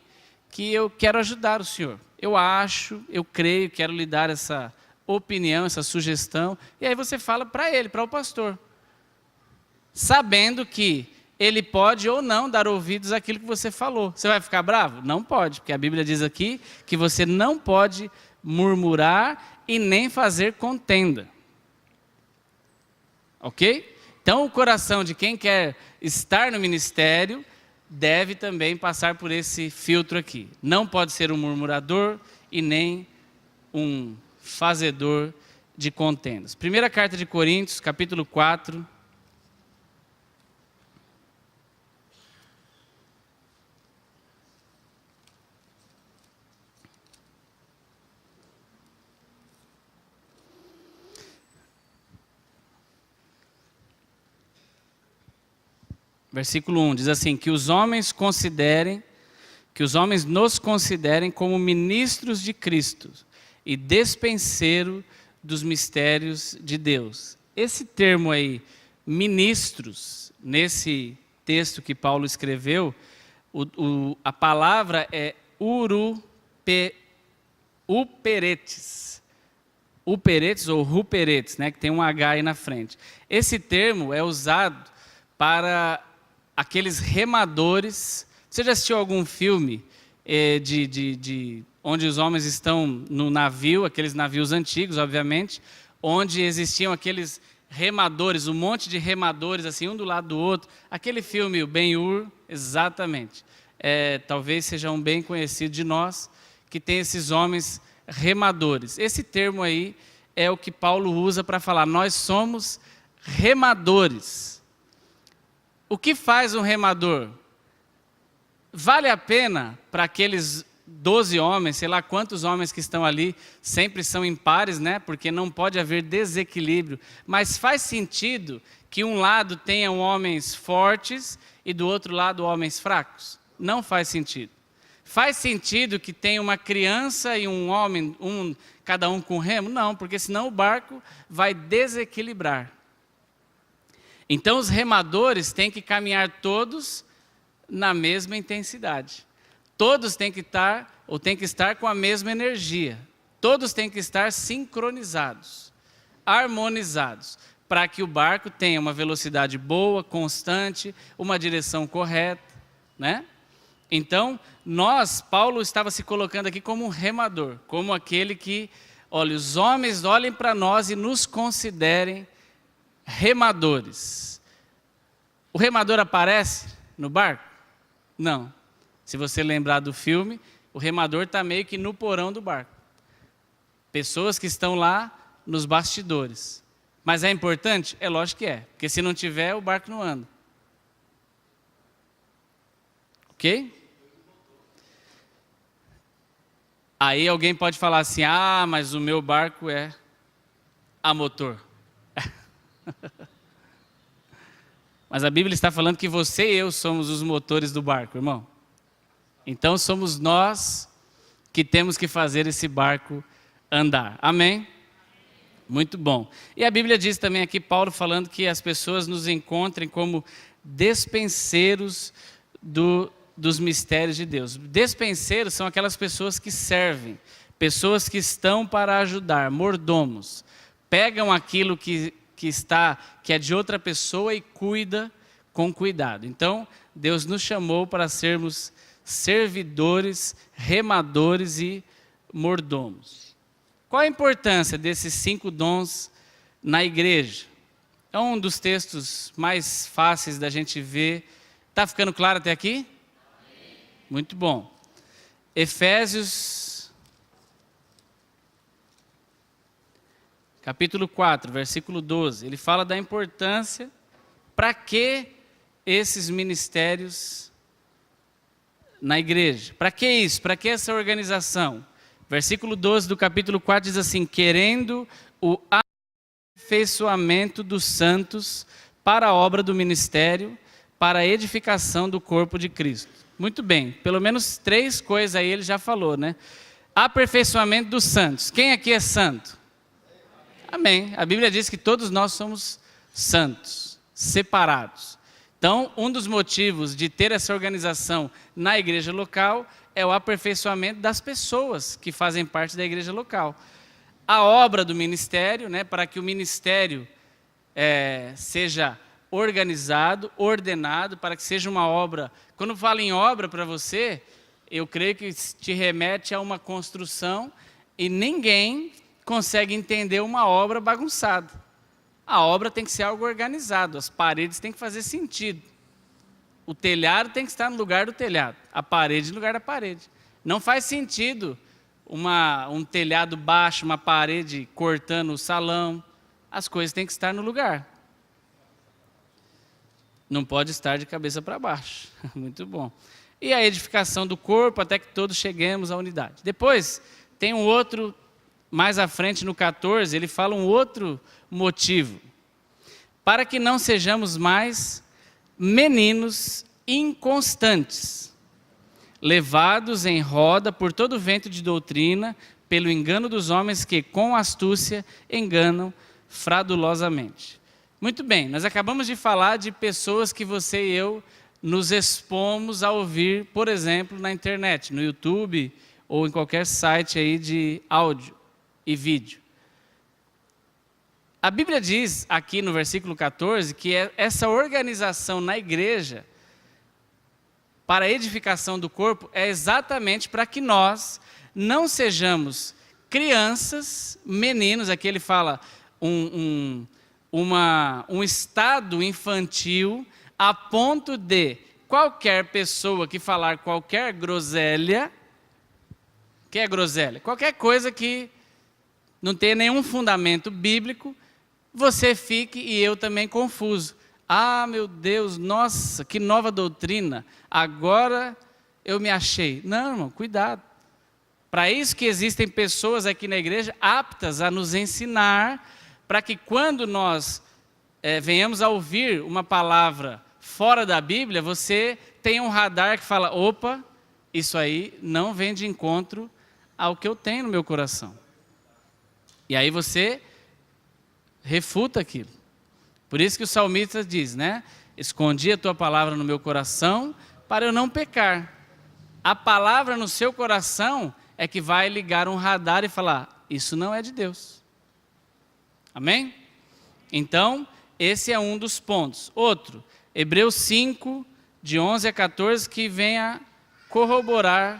que eu quero ajudar o senhor. Eu acho, eu creio, quero lhe dar essa opinião, essa sugestão. E aí você fala para ele, para o pastor. Sabendo que ele pode ou não dar ouvidos àquilo que você falou. Você vai ficar bravo? Não pode, porque a Bíblia diz aqui que você não pode murmurar e nem fazer contenda. Ok? Então o coração de quem quer estar no ministério deve também passar por esse filtro aqui. Não pode ser um murmurador e nem um fazedor de contendas. Primeira carta de Coríntios, capítulo 4. Versículo 1 diz assim: que os homens nos considerem como ministros de Cristo e despenseiro dos mistérios de Deus. Esse termo aí, ministros, nesse texto que Paulo escreveu, a palavra é uperetes. Uperetes ou ruperetes, né, que tem um H aí na frente. Esse termo é usado para aqueles remadores. Você já assistiu algum filme onde os homens estão no navio, aqueles navios antigos, obviamente, onde existiam aqueles remadores, um monte de remadores, assim, um do lado do outro. Aquele filme, o Ben-Hur, exatamente. Talvez seja um bem conhecido de nós, que tem esses homens remadores. Esse termo aí é o que Paulo usa para falar, nós somos remadores. O que faz um remador? Vale a pena para aqueles 12 homens, sei lá quantos homens que estão ali, sempre são impares, né? Porque não pode haver desequilíbrio. Mas faz sentido que um lado tenha homens fortes e do outro lado homens fracos? Não faz sentido. Faz sentido que tenha uma criança e um homem, cada um com remo? Não, porque senão o barco vai desequilibrar. Então os remadores têm que caminhar todos na mesma intensidade. Todos têm que estar com a mesma energia. Todos têm que estar sincronizados, harmonizados, para que o barco tenha uma velocidade boa, constante, uma direção correta, né? Então, Paulo estava se colocando aqui como um remador, como aquele que, olha, os homens olhem para nós e nos considerem remadores. O remador aparece no barco? Não. Se você lembrar do filme, o remador está meio que no porão do barco. Pessoas que estão lá nos bastidores. Mas é importante? É lógico que é. Porque se não tiver, o barco não anda. Ok? Aí alguém pode falar assim, mas o meu barco é a motor. Mas a Bíblia está falando que você e eu somos os motores do barco, irmão. Então somos nós que temos que fazer esse barco andar. Amém? Muito bom. E a Bíblia diz também aqui, Paulo falando que as pessoas nos encontrem como despenseiros dos mistérios de Deus. Despenseiros são aquelas pessoas que servem, pessoas que estão para ajudar, mordomos. Pegam aquilo que é de outra pessoa e cuida com cuidado. Então, Deus nos chamou para sermos servidores, remadores e mordomos. Qual a importância desses 5 dons na igreja? É um dos textos mais fáceis da gente ver. Está ficando claro até aqui? Muito bom. Efésios, capítulo 4, versículo 12. Ele fala da importância, para que esses ministérios na igreja. Para que isso? Para que essa organização? Versículo 12 do capítulo 4 diz assim: querendo o aperfeiçoamento dos santos para a obra do ministério, para a edificação do corpo de Cristo. Muito bem, pelo menos 3 coisas aí ele já falou, né? Aperfeiçoamento dos santos. Quem aqui é santo? Amém. A Bíblia diz que todos nós somos santos, separados. Então, um dos motivos de ter essa organização na igreja local é o aperfeiçoamento das pessoas que fazem parte da igreja local. A obra do ministério, né, para que o ministério seja organizado, ordenado, para que seja uma obra. Quando falo em obra para você, eu creio que te remete a uma construção e ninguém consegue entender uma obra bagunçada. A obra tem que ser algo organizado, as paredes têm que fazer sentido. O telhado tem que estar no lugar do telhado, a parede no lugar da parede. Não faz sentido um telhado baixo, uma parede cortando o salão. As coisas têm que estar no lugar. Não pode estar de cabeça para baixo. Muito bom. E a edificação do corpo até que todos cheguemos à unidade. Depois, tem um outro, mais à frente no 14, ele fala um outro motivo. Para que não sejamos mais meninos inconstantes, levados em roda por todo vento de doutrina, pelo engano dos homens que com astúcia enganam fraudulosamente. Muito bem, nós acabamos de falar de pessoas que você e eu nos expomos a ouvir, por exemplo, na internet, no YouTube ou em qualquer site aí de áudio e vídeo. A Bíblia diz aqui no versículo 14 que essa organização na igreja para a edificação do corpo é exatamente para que nós não sejamos crianças, meninos, aqui ele fala um estado infantil a ponto de qualquer pessoa que falar qualquer groselha, que é groselha? Qualquer coisa que não tenha nenhum fundamento bíblico, você fique e eu também confuso. Ah, meu Deus, nossa, que nova doutrina, agora eu me achei. Não, irmão, cuidado. Para isso que existem pessoas aqui na igreja aptas a nos ensinar, para que quando nós venhamos a ouvir uma palavra fora da Bíblia, você tenha um radar que fala, opa, isso aí não vem de encontro ao que eu tenho no meu coração. E aí você refuta aquilo. Por isso que o salmista diz, né? Escondi a tua palavra no meu coração para eu não pecar. A palavra no seu coração é que vai ligar um radar e falar, isso não é de Deus. Amém? Então, esse é um dos pontos. Outro, Hebreus 5, de 11 a 14, que vem a corroborar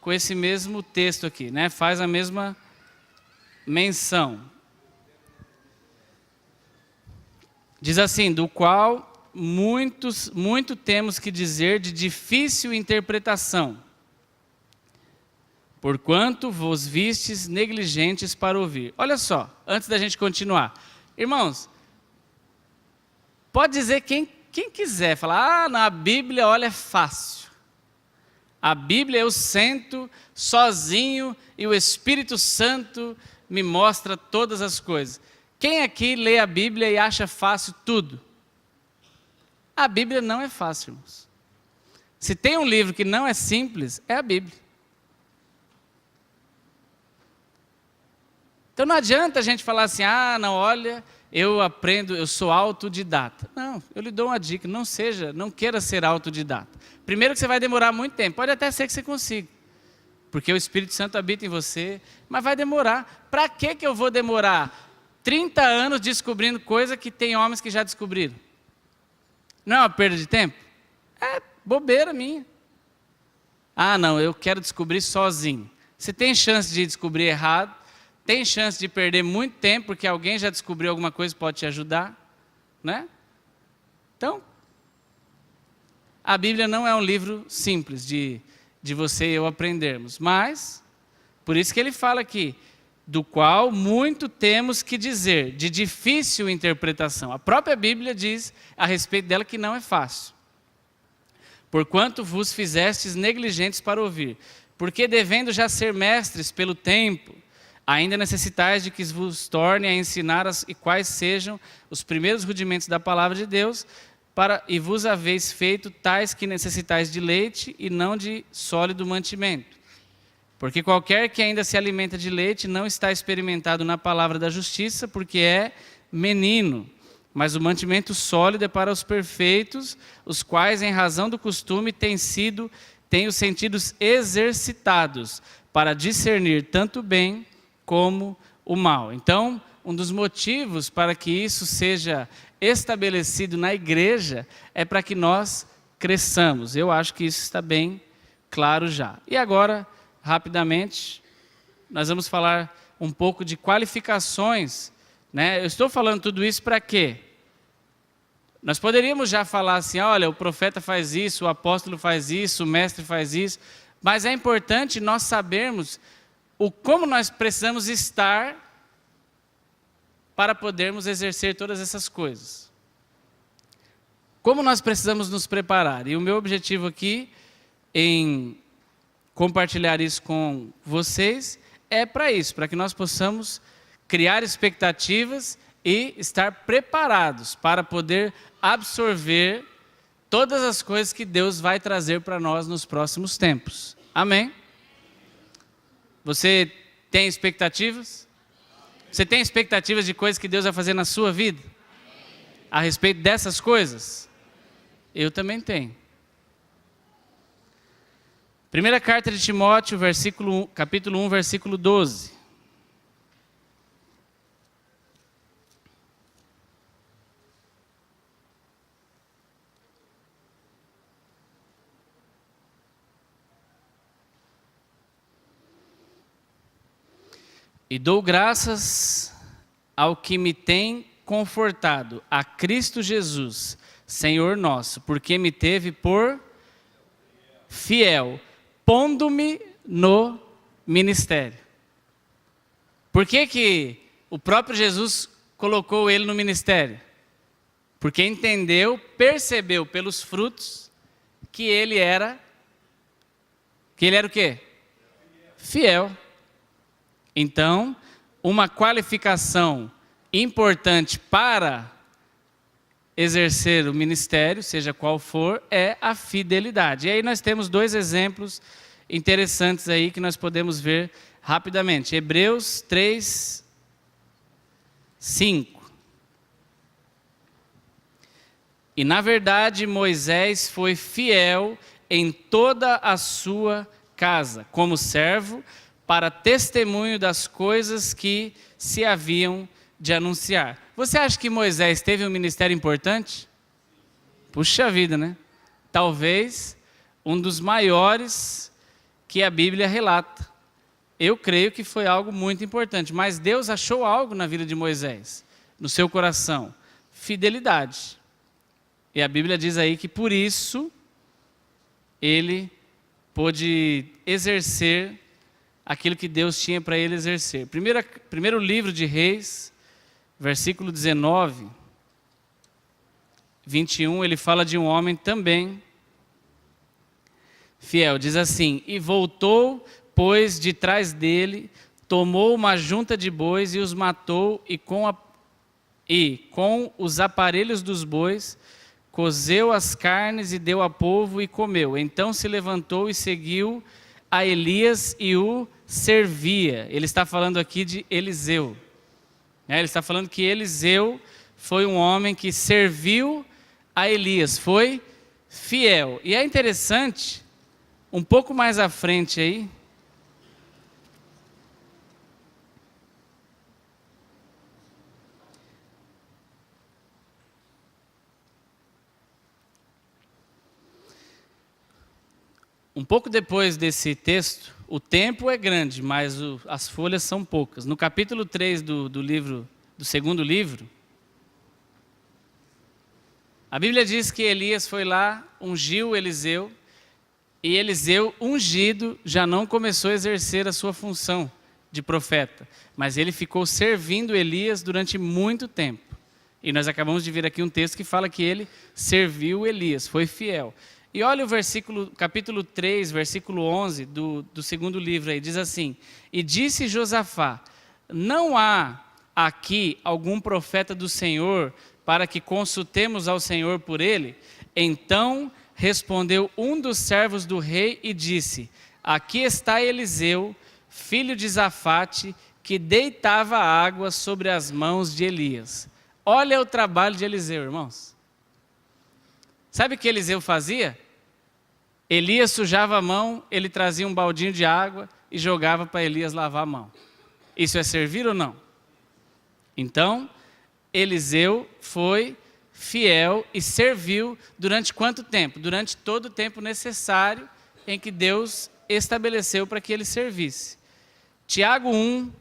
com esse mesmo texto aqui, né? Faz a mesma menção. Diz assim, do qual muito temos que dizer de difícil interpretação, porquanto vos vistes negligentes para ouvir. Olha só, antes da gente continuar. Irmãos, pode dizer quem quiser, falar, na Bíblia, olha, é fácil. A Bíblia eu sento sozinho e o Espírito Santo me mostra todas as coisas. Quem aqui lê a Bíblia e acha fácil tudo? A Bíblia não é fácil, irmãos. Se tem um livro que não é simples, é a Bíblia. Então não adianta a gente falar assim, não, olha, eu aprendo, eu sou autodidata. Não, eu lhe dou uma dica, não queira ser autodidata. Primeiro que você vai demorar muito tempo, pode até ser que você consiga, porque o Espírito Santo habita em você, mas vai demorar. Para que eu vou demorar 30 anos descobrindo coisa que tem homens que já descobriram? Não é uma perda de tempo? É bobeira minha. Não, eu quero descobrir sozinho. Você tem chance de descobrir errado, tem chance de perder muito tempo, porque alguém já descobriu alguma coisa que pode te ajudar, né? Então, a Bíblia não é um livro simples de você e eu aprendermos, mas, por isso que ele fala aqui, do qual muito temos que dizer, de difícil interpretação. A própria Bíblia diz a respeito dela que não é fácil. Porquanto vos fizestes negligentes para ouvir, porque devendo já ser mestres pelo tempo, ainda necessitais de que vos torne a ensinar e quais sejam os primeiros rudimentos da palavra de Deus, e vos haveis feito tais que necessitais de leite e não de sólido mantimento. Porque qualquer que ainda se alimenta de leite não está experimentado na palavra da justiça, porque é menino. Mas o mantimento sólido é para os perfeitos, os quais, em razão do costume, têm os sentidos exercitados para discernir tanto o bem como o mal. Então, um dos motivos para que isso seja estabelecido na igreja é para que nós cresçamos. Eu acho que isso está bem claro já. E agora, rapidamente, nós vamos falar um pouco de qualificações, né? Eu estou falando tudo isso para quê? Nós poderíamos já falar assim, olha, o profeta faz isso, o apóstolo faz isso, o mestre faz isso, mas é importante nós sabermos como nós precisamos estar para podermos exercer todas essas coisas. Como nós precisamos nos preparar? E o meu objetivo aqui, em compartilhar isso com vocês, é para isso, para que nós possamos criar expectativas e estar preparados para poder absorver todas as coisas que Deus vai trazer para nós nos próximos tempos. Amém? Você tem expectativas? Você tem expectativas de coisas que Deus vai fazer na sua vida? A respeito dessas coisas? Eu também tenho. Primeira carta de Timóteo, capítulo 1, versículo 12. E dou graças ao que me tem confortado, a Cristo Jesus, Senhor nosso, porque me teve por fiel, pondo-me no ministério. Por que o próprio Jesus colocou ele no ministério? Porque entendeu, percebeu pelos frutos que ele era o quê? Fiel. Então, uma qualificação importante para exercer o ministério, seja qual for, é a fidelidade. E aí nós temos dois exemplos interessantes aí que nós podemos ver rapidamente. Hebreus 3, 5. E na verdade Moisés foi fiel em toda a sua casa, como servo, para testemunho das coisas que se haviam de anunciar. Você acha que Moisés teve um ministério importante? Puxa vida, né? Talvez um dos maiores que a Bíblia relata. Eu creio que foi algo muito importante, mas Deus achou algo na vida de Moisés, no seu coração, fidelidade. E a Bíblia diz aí que por isso ele pôde exercer aquilo que Deus tinha para ele exercer. Primeiro livro de Reis, versículo 19, 21, ele fala de um homem também fiel. Diz assim: e voltou, pois, de trás dele, tomou uma junta de bois e os matou, e com os aparelhos dos bois, cozeu as carnes e deu ao povo e comeu. Então se levantou e seguiu a Elias e o servia. Ele está falando aqui de Eliseu. Ele está falando que Eliseu foi um homem que serviu a Elias, foi fiel. E é interessante, um pouco mais à frente aí, um pouco depois desse texto, O tempo é grande, mas as folhas são poucas. No capítulo 3 do segundo livro, a Bíblia diz que Elias foi lá, ungiu Eliseu, e Eliseu, ungido, já não começou a exercer a sua função de profeta, mas ele ficou servindo Elias durante muito tempo. E nós acabamos de ver aqui um texto que fala que ele serviu Elias, foi fiel. E olha o capítulo 3, versículo 11 do segundo livro aí, diz assim: E disse Josafá, não há aqui algum profeta do Senhor para que consultemos ao Senhor por ele? Então respondeu um dos servos do rei e disse, aqui está Eliseu, filho de Zafate, que deitava água sobre as mãos de Elias. Olha o trabalho de Eliseu, irmãos. Sabe o que Eliseu fazia? Elias sujava a mão, ele trazia um baldinho de água e jogava para Elias lavar a mão. Isso é servir ou não? Então, Eliseu foi fiel e serviu durante quanto tempo? Durante todo o tempo necessário em que Deus estabeleceu para que ele servisse. Tiago 1,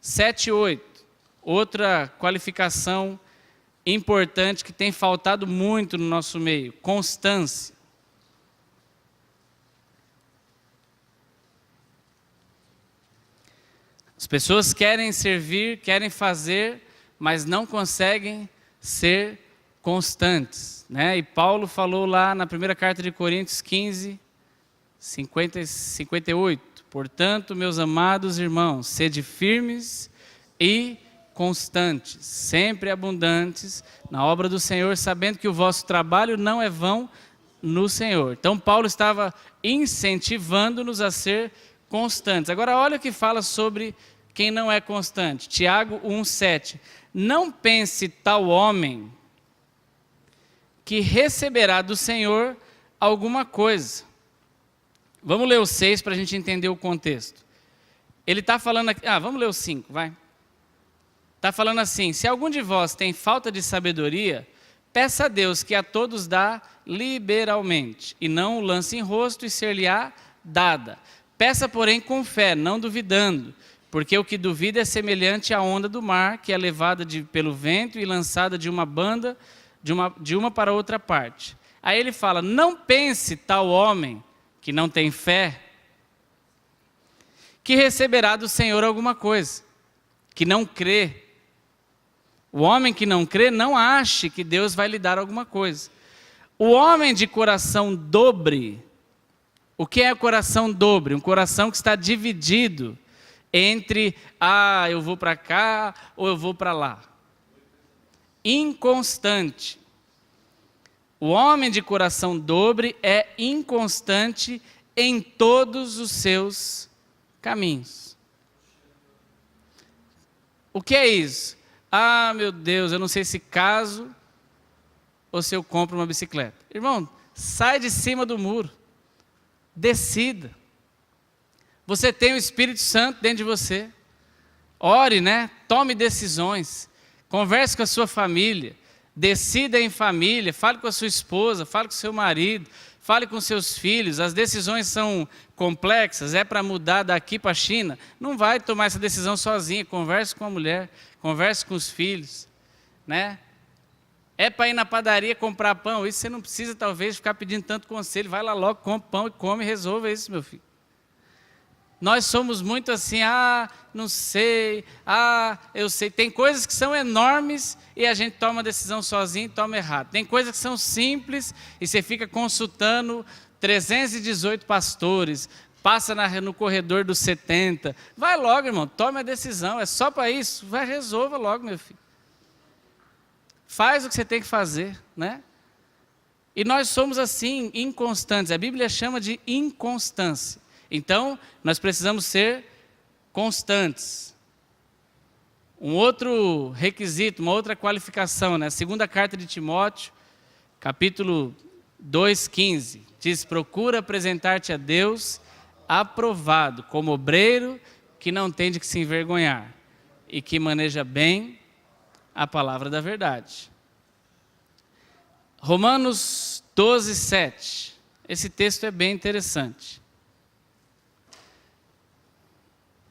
7 e 8, outra qualificação importante que tem faltado muito no nosso meio, constância. As pessoas querem servir, querem fazer, mas não conseguem ser constantes, né? E Paulo falou lá na primeira carta de Coríntios 15, 58. Portanto, meus amados irmãos, sede firmes e constantes, sempre abundantes na obra do Senhor, sabendo que o vosso trabalho não é vão no Senhor. Então, Paulo estava incentivando-nos a ser constantes. Agora, olha o que fala sobre quem não é constante. Tiago 1,7. Não pense tal homem que receberá do Senhor alguma coisa. Vamos ler o 6 para a gente entender o contexto. Ele está falando aqui, vamos ler o 5, vai. Está falando assim, se algum de vós tem falta de sabedoria, peça a Deus que a todos dá liberalmente, e não o lance em rosto e ser-lhe-á dada. Peça, porém, com fé, não duvidando, porque o que duvida é semelhante à onda do mar, que é levada pelo vento e lançada de uma banda, de uma para outra parte. Aí ele fala, não pense tal homem que não tem fé, que receberá do Senhor alguma coisa, que não crê. O homem que não crê, não ache que Deus vai lhe dar alguma coisa. O homem de coração dobre, o que é coração dobre? Um coração que está dividido entre, eu vou para cá ou eu vou para lá. Inconstante. O homem de coração dobre é inconstante em todos os seus caminhos. O que é isso? Meu Deus, eu não sei se caso ou se eu compro uma bicicleta. Irmão, sai de cima do muro. Decida. Você tem o Espírito Santo dentro de você. Ore, né? Tome decisões. Converse com a sua família. Decida em família. Fale com a sua esposa. Fale com o seu marido. Fale com seus filhos. As decisões são complexas. É para mudar daqui para a China. Não vai tomar essa decisão sozinha. Converse com a mulher. Converse com os filhos. Né? É para ir na padaria comprar pão. Isso você não precisa, talvez, ficar pedindo tanto conselho. Vai lá logo, compra pão e come e resolva isso, meu filho. Nós somos muito assim, não sei, eu sei. Tem coisas que são enormes e a gente toma a decisão sozinho e toma errado. Tem coisas que são simples e você fica consultando 318 pastores, passa no corredor dos 70. Vai logo, irmão, tome a decisão, é só para isso. Vai, resolva logo, meu filho. Faz o que você tem que fazer, né? E nós somos assim, inconstantes. A Bíblia chama de inconstância. Então, nós precisamos ser constantes. Um outro requisito, uma outra qualificação, né? A segunda carta de Timóteo, capítulo 2,15, diz, procura apresentar-te a Deus aprovado, como obreiro que não tem de que se envergonhar e que maneja bem a palavra da verdade. Romanos 12, 7. Esse texto é bem interessante.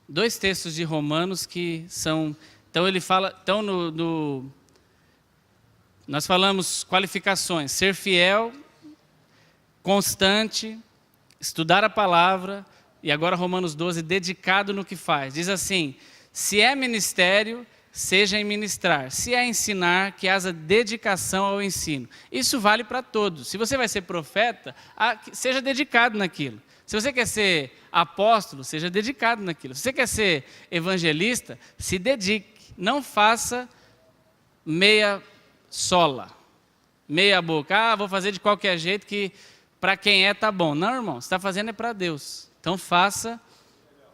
dois textos de Romanos que são... Então ele fala... Então nós falamos qualificações: ser fiel, constante, estudar a palavra, e agora Romanos 12, dedicado no que faz. Diz assim: se é ministério, seja em ministrar. Se é ensinar, que haja dedicação ao ensino. Isso vale para todos. Se você vai ser profeta, seja dedicado naquilo. Se você quer ser apóstolo, seja dedicado naquilo. Se você quer ser evangelista, se dedique. Não faça meia sola, meia boca. Vou fazer de qualquer jeito que para quem tá bom. Não, irmão, você está fazendo é para Deus. Então faça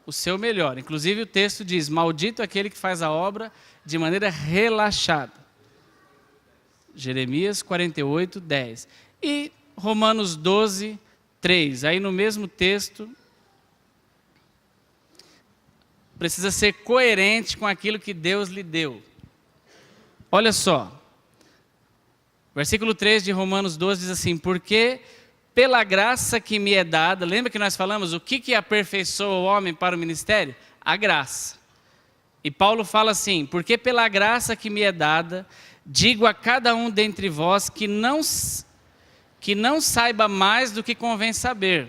o seu melhor. Inclusive o texto diz: maldito aquele que faz a obra de maneira relaxada. Jeremias 48, 10. E Romanos 12, 3. Aí no mesmo texto, precisa ser coerente com aquilo que Deus lhe deu. Olha só. Versículo 3 de Romanos 12 diz assim: porque pela graça que me é dada... Lembra que nós falamos o que aperfeiçoa o homem para o ministério? A graça. E Paulo fala assim: porque pela graça que me é dada, digo a cada um dentre vós que não saiba mais do que convém saber,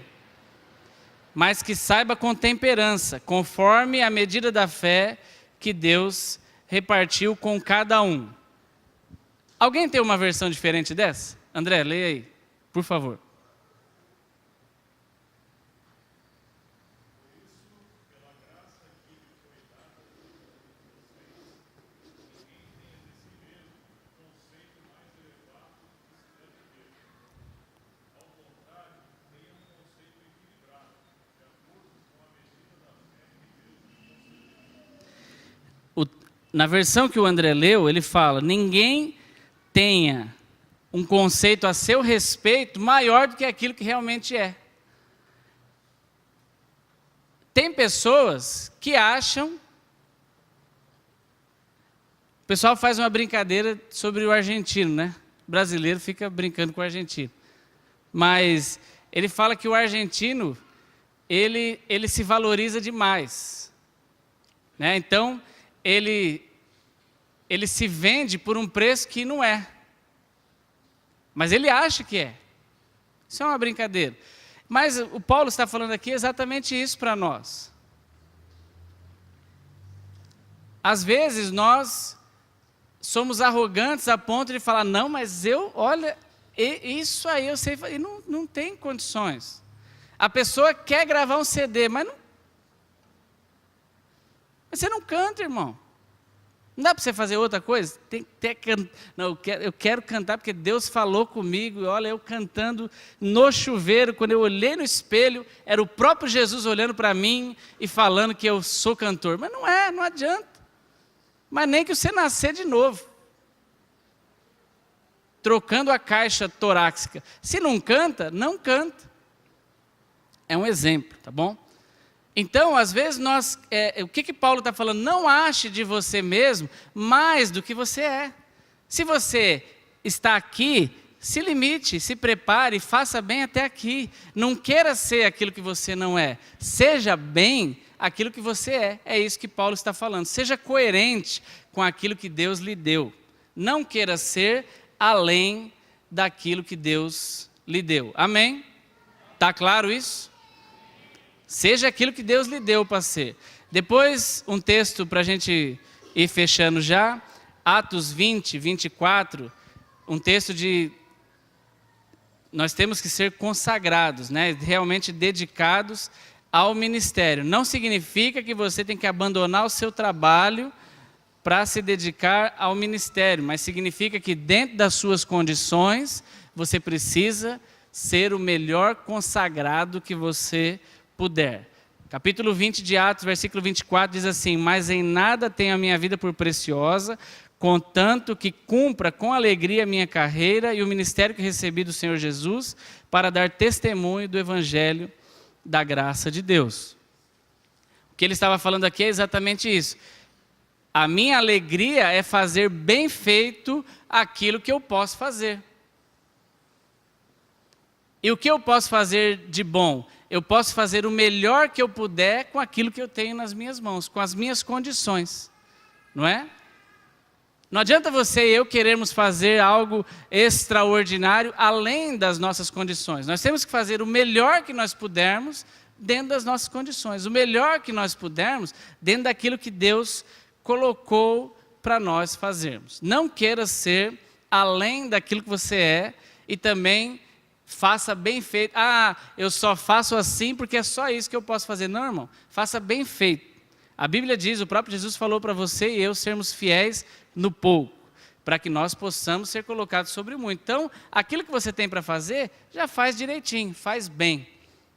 mas que saiba com temperança, conforme a medida da fé que Deus repartiu com cada um. Alguém tem uma versão diferente dessa? André, leia aí, por favor. Na versão que o André leu, ele fala: ninguém tenha um conceito a seu respeito maior do que aquilo que realmente é. Tem pessoas que acham... O pessoal faz uma brincadeira sobre o argentino, né? O brasileiro fica brincando com o argentino. Mas ele fala que o argentino, ele se valoriza demais, né? Então, ele se vende por um preço que não é. Mas ele acha que é. Isso é uma brincadeira. Mas o Paulo está falando aqui exatamente isso para nós. Às vezes nós somos arrogantes a ponto de falar: não, mas olha, isso aí eu sei, e não tem condições. A pessoa quer gravar um CD, mas você não canta, irmão. Não dá para você fazer outra coisa? Não, eu quero cantar porque Deus falou comigo. Olha, eu cantando no chuveiro, quando eu olhei no espelho, era o próprio Jesus olhando para mim e falando que eu sou cantor. Mas não adianta. Mas nem que você nascer de novo, trocando a caixa torácica. Se não canta, não canta. É um exemplo, tá bom? Então, às vezes, o que Paulo está falando? Não ache de você mesmo mais do que você é. Se você está aqui, se limite, se prepare, faça bem até aqui. Não queira ser aquilo que você não é. Seja bem aquilo que você é. É isso que Paulo está falando. Seja coerente com aquilo que Deus lhe deu. Não queira ser além daquilo que Deus lhe deu. Amém? Está claro isso? Seja aquilo que Deus lhe deu para ser. Depois, um texto para a gente ir fechando já. Atos 20, 24. Um texto de... Nós temos que ser consagrados, né? Realmente dedicados ao ministério. Não significa que você tem que abandonar o seu trabalho para se dedicar ao ministério. Mas significa que dentro das suas condições, você precisa ser o melhor consagrado que você puder. Capítulo 20 de Atos, versículo 24 diz assim: mas em nada tenho a minha vida por preciosa, contanto que cumpra com alegria a minha carreira e o ministério que recebi do Senhor Jesus, para dar testemunho do evangelho da graça de Deus. O que ele estava falando aqui é exatamente isso. A minha alegria é fazer bem feito aquilo que eu posso fazer. E o que eu posso fazer de bom? eu posso fazer o melhor que eu puder com aquilo que eu tenho nas minhas mãos, com as minhas condições, não é? Não adianta você e eu querermos fazer algo extraordinário além das nossas condições. Nós temos que fazer o melhor que nós pudermos dentro das nossas condições. O melhor que nós pudermos dentro daquilo que Deus colocou para nós fazermos. Não queira ser além daquilo que você é e também faça bem feito. Ah, eu só faço assim porque é só isso que eu posso fazer. Não, irmão, faça bem feito. A Bíblia diz, o próprio Jesus falou para você e eu sermos fiéis no pouco, para que nós possamos ser colocados sobre o muito. Então, aquilo que você tem para fazer, já faz direitinho, faz bem,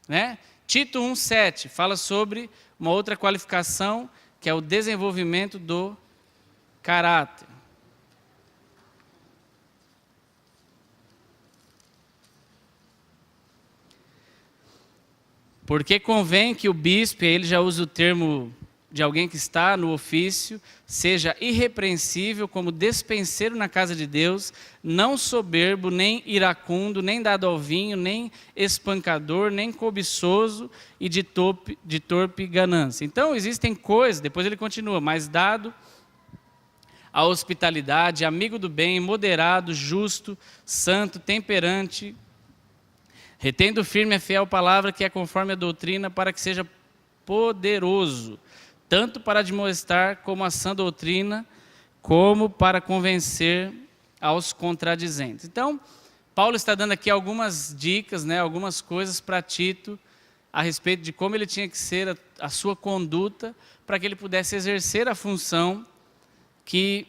né? Tito 1,7 fala sobre uma outra qualificação, que é o desenvolvimento do caráter. Porque convém que o bispo, ele já usa o termo de alguém que está no ofício, seja irrepreensível como despenseiro na casa de Deus, não soberbo, nem iracundo, nem dado ao vinho, nem espancador, nem cobiçoso e de torpe ganância. Então existem coisas, depois ele continua, mas dado à hospitalidade, amigo do bem, moderado, justo, santo, temperante, retendo firme a fiel palavra que é conforme a doutrina, para que seja poderoso, tanto para admoestar como a sã doutrina, como para convencer aos contradizentes. Então, Paulo está dando aqui algumas dicas, né, algumas coisas para Tito, a respeito de como ele tinha que ser a sua conduta, para que ele pudesse exercer a função que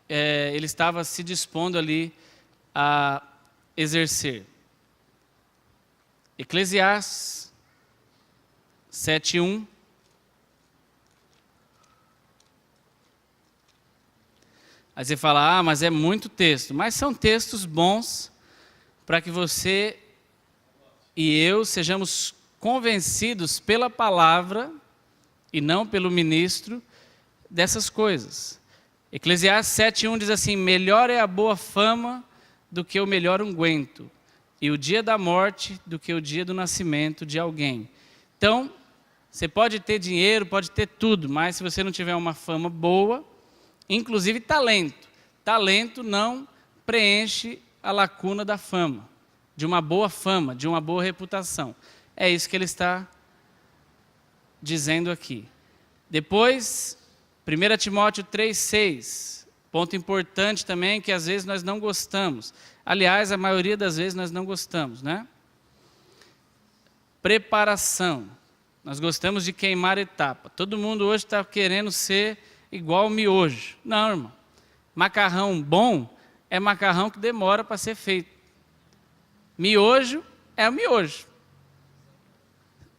ele estava se dispondo ali a exercer. Eclesiastes 7:1. Aí você fala, mas é muito texto. Mas são textos bons para que você e eu sejamos convencidos pela palavra e não pelo ministro dessas coisas. Eclesiastes 7:1 diz assim, melhor é a boa fama do que o melhor unguento, e o dia da morte do que o dia do nascimento de alguém. Então, você pode ter dinheiro, pode ter tudo, mas se você não tiver uma fama boa, inclusive talento. Talento não preenche a lacuna da fama, de uma boa fama, de uma boa reputação. É isso que ele está dizendo aqui. Depois, 1 Timóteo 3,6, ponto importante também que às vezes nós não gostamos. Aliás, a maioria das vezes nós não gostamos, né? Preparação. Nós gostamos de queimar etapa. Todo mundo hoje está querendo ser igual ao miojo. Não, irmão. Macarrão bom é macarrão que demora para ser feito. Miojo é o miojo.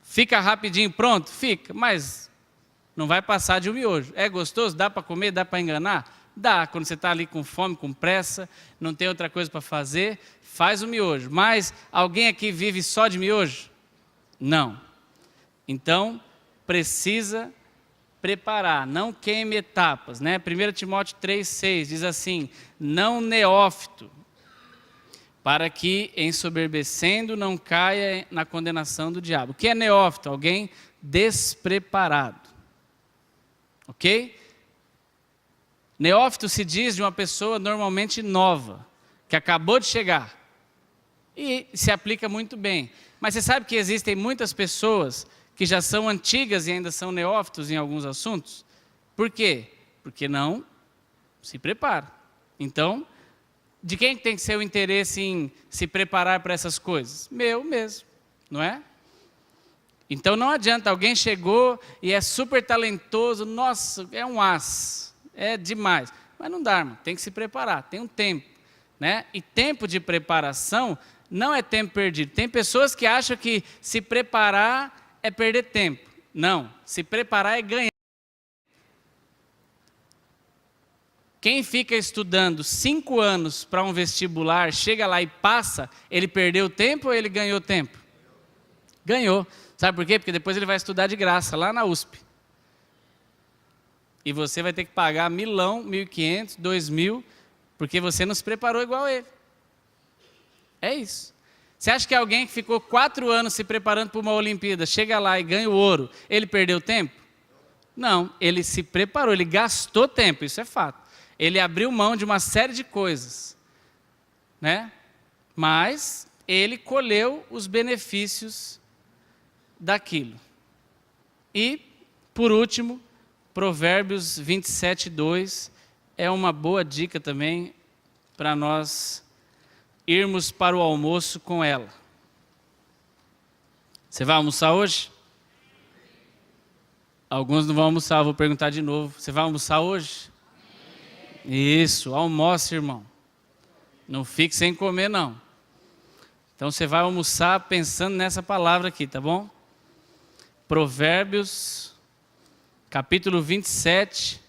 Fica rapidinho pronto? Fica, mas não vai passar de um miojo. É gostoso? Dá para comer? Dá para enganar? Dá. Quando você está ali com fome, com pressa, não tem outra coisa para fazer, faz o miojo. Mas alguém aqui vive só de miojo? Não. Então, precisa preparar, não queime etapas, né? 1 Timóteo 3,6 diz assim, não neófito, para que, ensoberbecendo, não caia na condenação do diabo. O que é neófito? Alguém despreparado. Ok? Neófito se diz de uma pessoa normalmente nova, que acabou de chegar. E se aplica muito bem. Mas você sabe que existem muitas pessoas que já são antigas e ainda são neófitos em alguns assuntos? Por quê? Porque não se prepara. Então, de quem tem que ser o interesse em se preparar para essas coisas? Meu mesmo, não é? Então não adianta, alguém chegou e é super talentoso, nossa, é um as, é demais. Mas não dá, irmão, tem que se preparar, tem um tempo, né? E tempo de preparação não é tempo perdido. Tem pessoas que acham que se preparar é perder tempo. Não, se preparar é ganhar. Quem fica estudando 5 anos para um vestibular, chega lá e passa, ele perdeu tempo ou ele ganhou tempo? Ganhou. Sabe por quê? Porque depois ele vai estudar de graça, lá na USP. E você vai ter que pagar 1.000, 1.500, 2.000, porque você não se preparou igual ele. É isso. Você acha que alguém que ficou 4 anos se preparando para uma Olimpíada, chega lá e ganha o ouro, ele perdeu tempo? Não, ele se preparou, ele gastou tempo, isso é fato. Ele abriu mão de uma série de coisas, né? Mas ele colheu os benefícios daquilo. E, por último, Provérbios 27:2 é uma boa dica também para nós irmos para o almoço com ela. Você vai almoçar hoje? Alguns não vão almoçar, vou perguntar de novo. Você vai almoçar hoje? Isso, almoce, irmão. Não fique sem comer, não. Então você vai almoçar pensando nessa palavra aqui, tá bom? Provérbios, capítulo 27,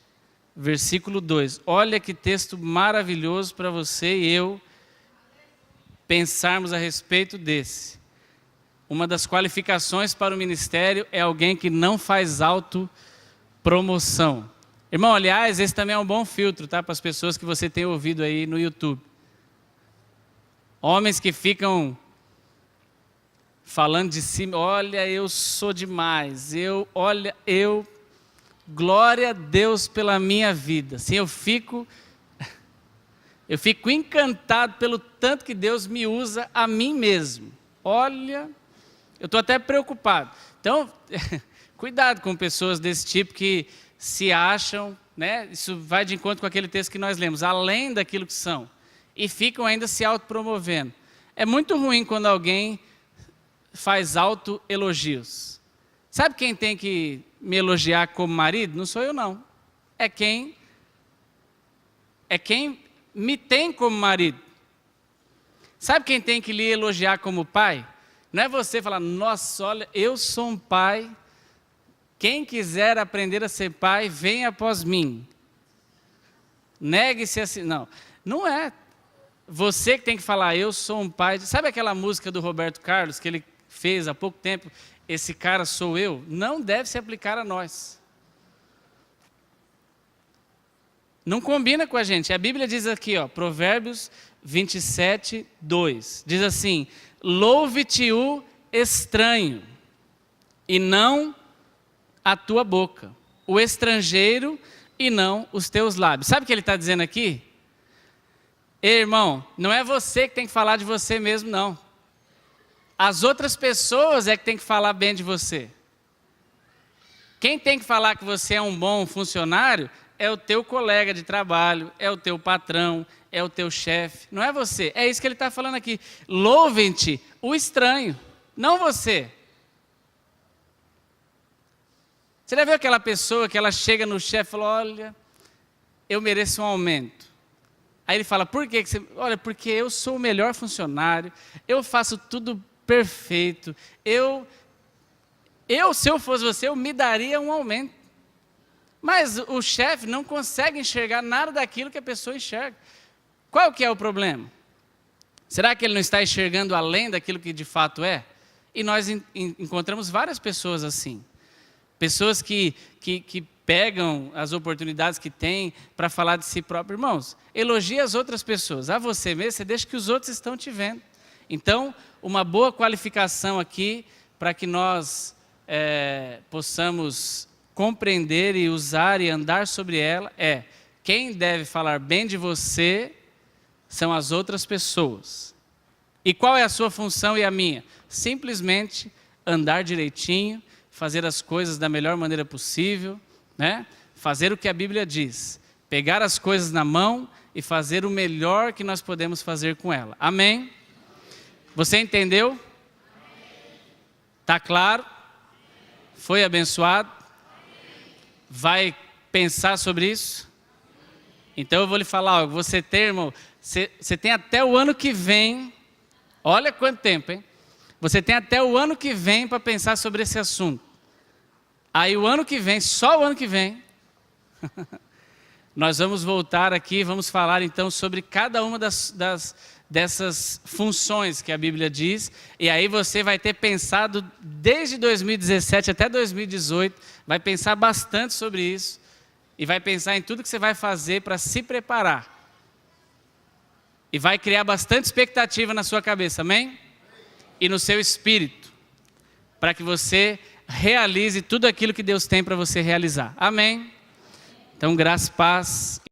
versículo 2. Olha que texto maravilhoso para você e eu pensarmos a respeito desse. Uma das qualificações para o ministério é alguém que não faz autopromoção. Irmão, aliás, esse também é um bom filtro, tá? Para as pessoas que você tem ouvido aí no YouTube. Homens que ficam falando de si, olha, eu sou demais, glória a Deus pela minha vida. Assim, eu fico encantado pelo tanto que Deus me usa a mim mesmo. Olha, eu estou até preocupado. Então, cuidado com pessoas desse tipo que se acham, né? Isso vai de encontro com aquele texto que nós lemos, além daquilo que são, e ficam ainda se autopromovendo. É muito ruim quando alguém faz autoelogios. Sabe quem tem que me elogiar como marido? Não sou eu, não. É quem me tem como marido. Sabe quem tem que lhe elogiar como pai? Não é você falar, nossa, olha, eu sou um pai. Quem quiser aprender a ser pai, venha após mim. Negue-se assim. Não, não é. Você que tem que falar, eu sou um pai. Sabe aquela música do Roberto Carlos, que ele fez há pouco tempo, esse cara sou eu? Não deve se aplicar a nós. Não combina com a gente. A Bíblia diz aqui, ó, Provérbios 27:2. Diz assim, louve-te o estranho, e não a tua boca. O estrangeiro, e não os teus lábios. Sabe o que ele está dizendo aqui? Ei, irmão, não é você que tem que falar de você mesmo, não. As outras pessoas é que tem que falar bem de você. Quem tem que falar que você é um bom funcionário é o teu colega de trabalho, é o teu patrão, é o teu chefe, não é você. É isso que ele está falando aqui. Louvem-te o estranho, não você. Você já viu aquela pessoa que ela chega no chefe e fala, olha, eu mereço um aumento. Aí ele fala, por quê? Olha, porque eu sou o melhor funcionário, eu faço tudo perfeito, se eu fosse você, eu me daria um aumento. Mas o chefe não consegue enxergar nada daquilo que a pessoa enxerga. Qual que é o problema? Será que ele não está enxergando além daquilo que de fato é? E nós encontramos várias pessoas assim. Pessoas que pegam as oportunidades que têm para falar de si próprio. Irmãos, elogie as outras pessoas. A você mesmo, você deixa que os outros estão te vendo. Então, uma boa qualificação aqui para que nós possamos compreender e usar e andar sobre ela é: quem deve falar bem de você são as outras pessoas. E qual é a sua função e a minha? Simplesmente andar direitinho, fazer as coisas da melhor maneira possível, né? Fazer o que a Bíblia diz, pegar as coisas na mão e fazer o melhor que nós podemos fazer com ela. Amém? Você entendeu? Está claro? Foi abençoado? Vai pensar sobre isso? Então eu vou lhe falar algo. Você tem, irmão, você tem até o ano que vem. Olha quanto tempo, hein? Você tem até o ano que vem para pensar sobre esse assunto. Aí o ano que vem, só o ano que vem, nós vamos voltar aqui, vamos falar então sobre cada uma dessas funções que a Bíblia diz. E aí você vai ter pensado desde 2017 até 2018, vai pensar bastante sobre isso. E vai pensar em tudo que você vai fazer para se preparar. E vai criar bastante expectativa na sua cabeça, amém? e no seu espírito, para que você realize tudo aquilo que Deus tem para você realizar. Amém? Então, graça e paz.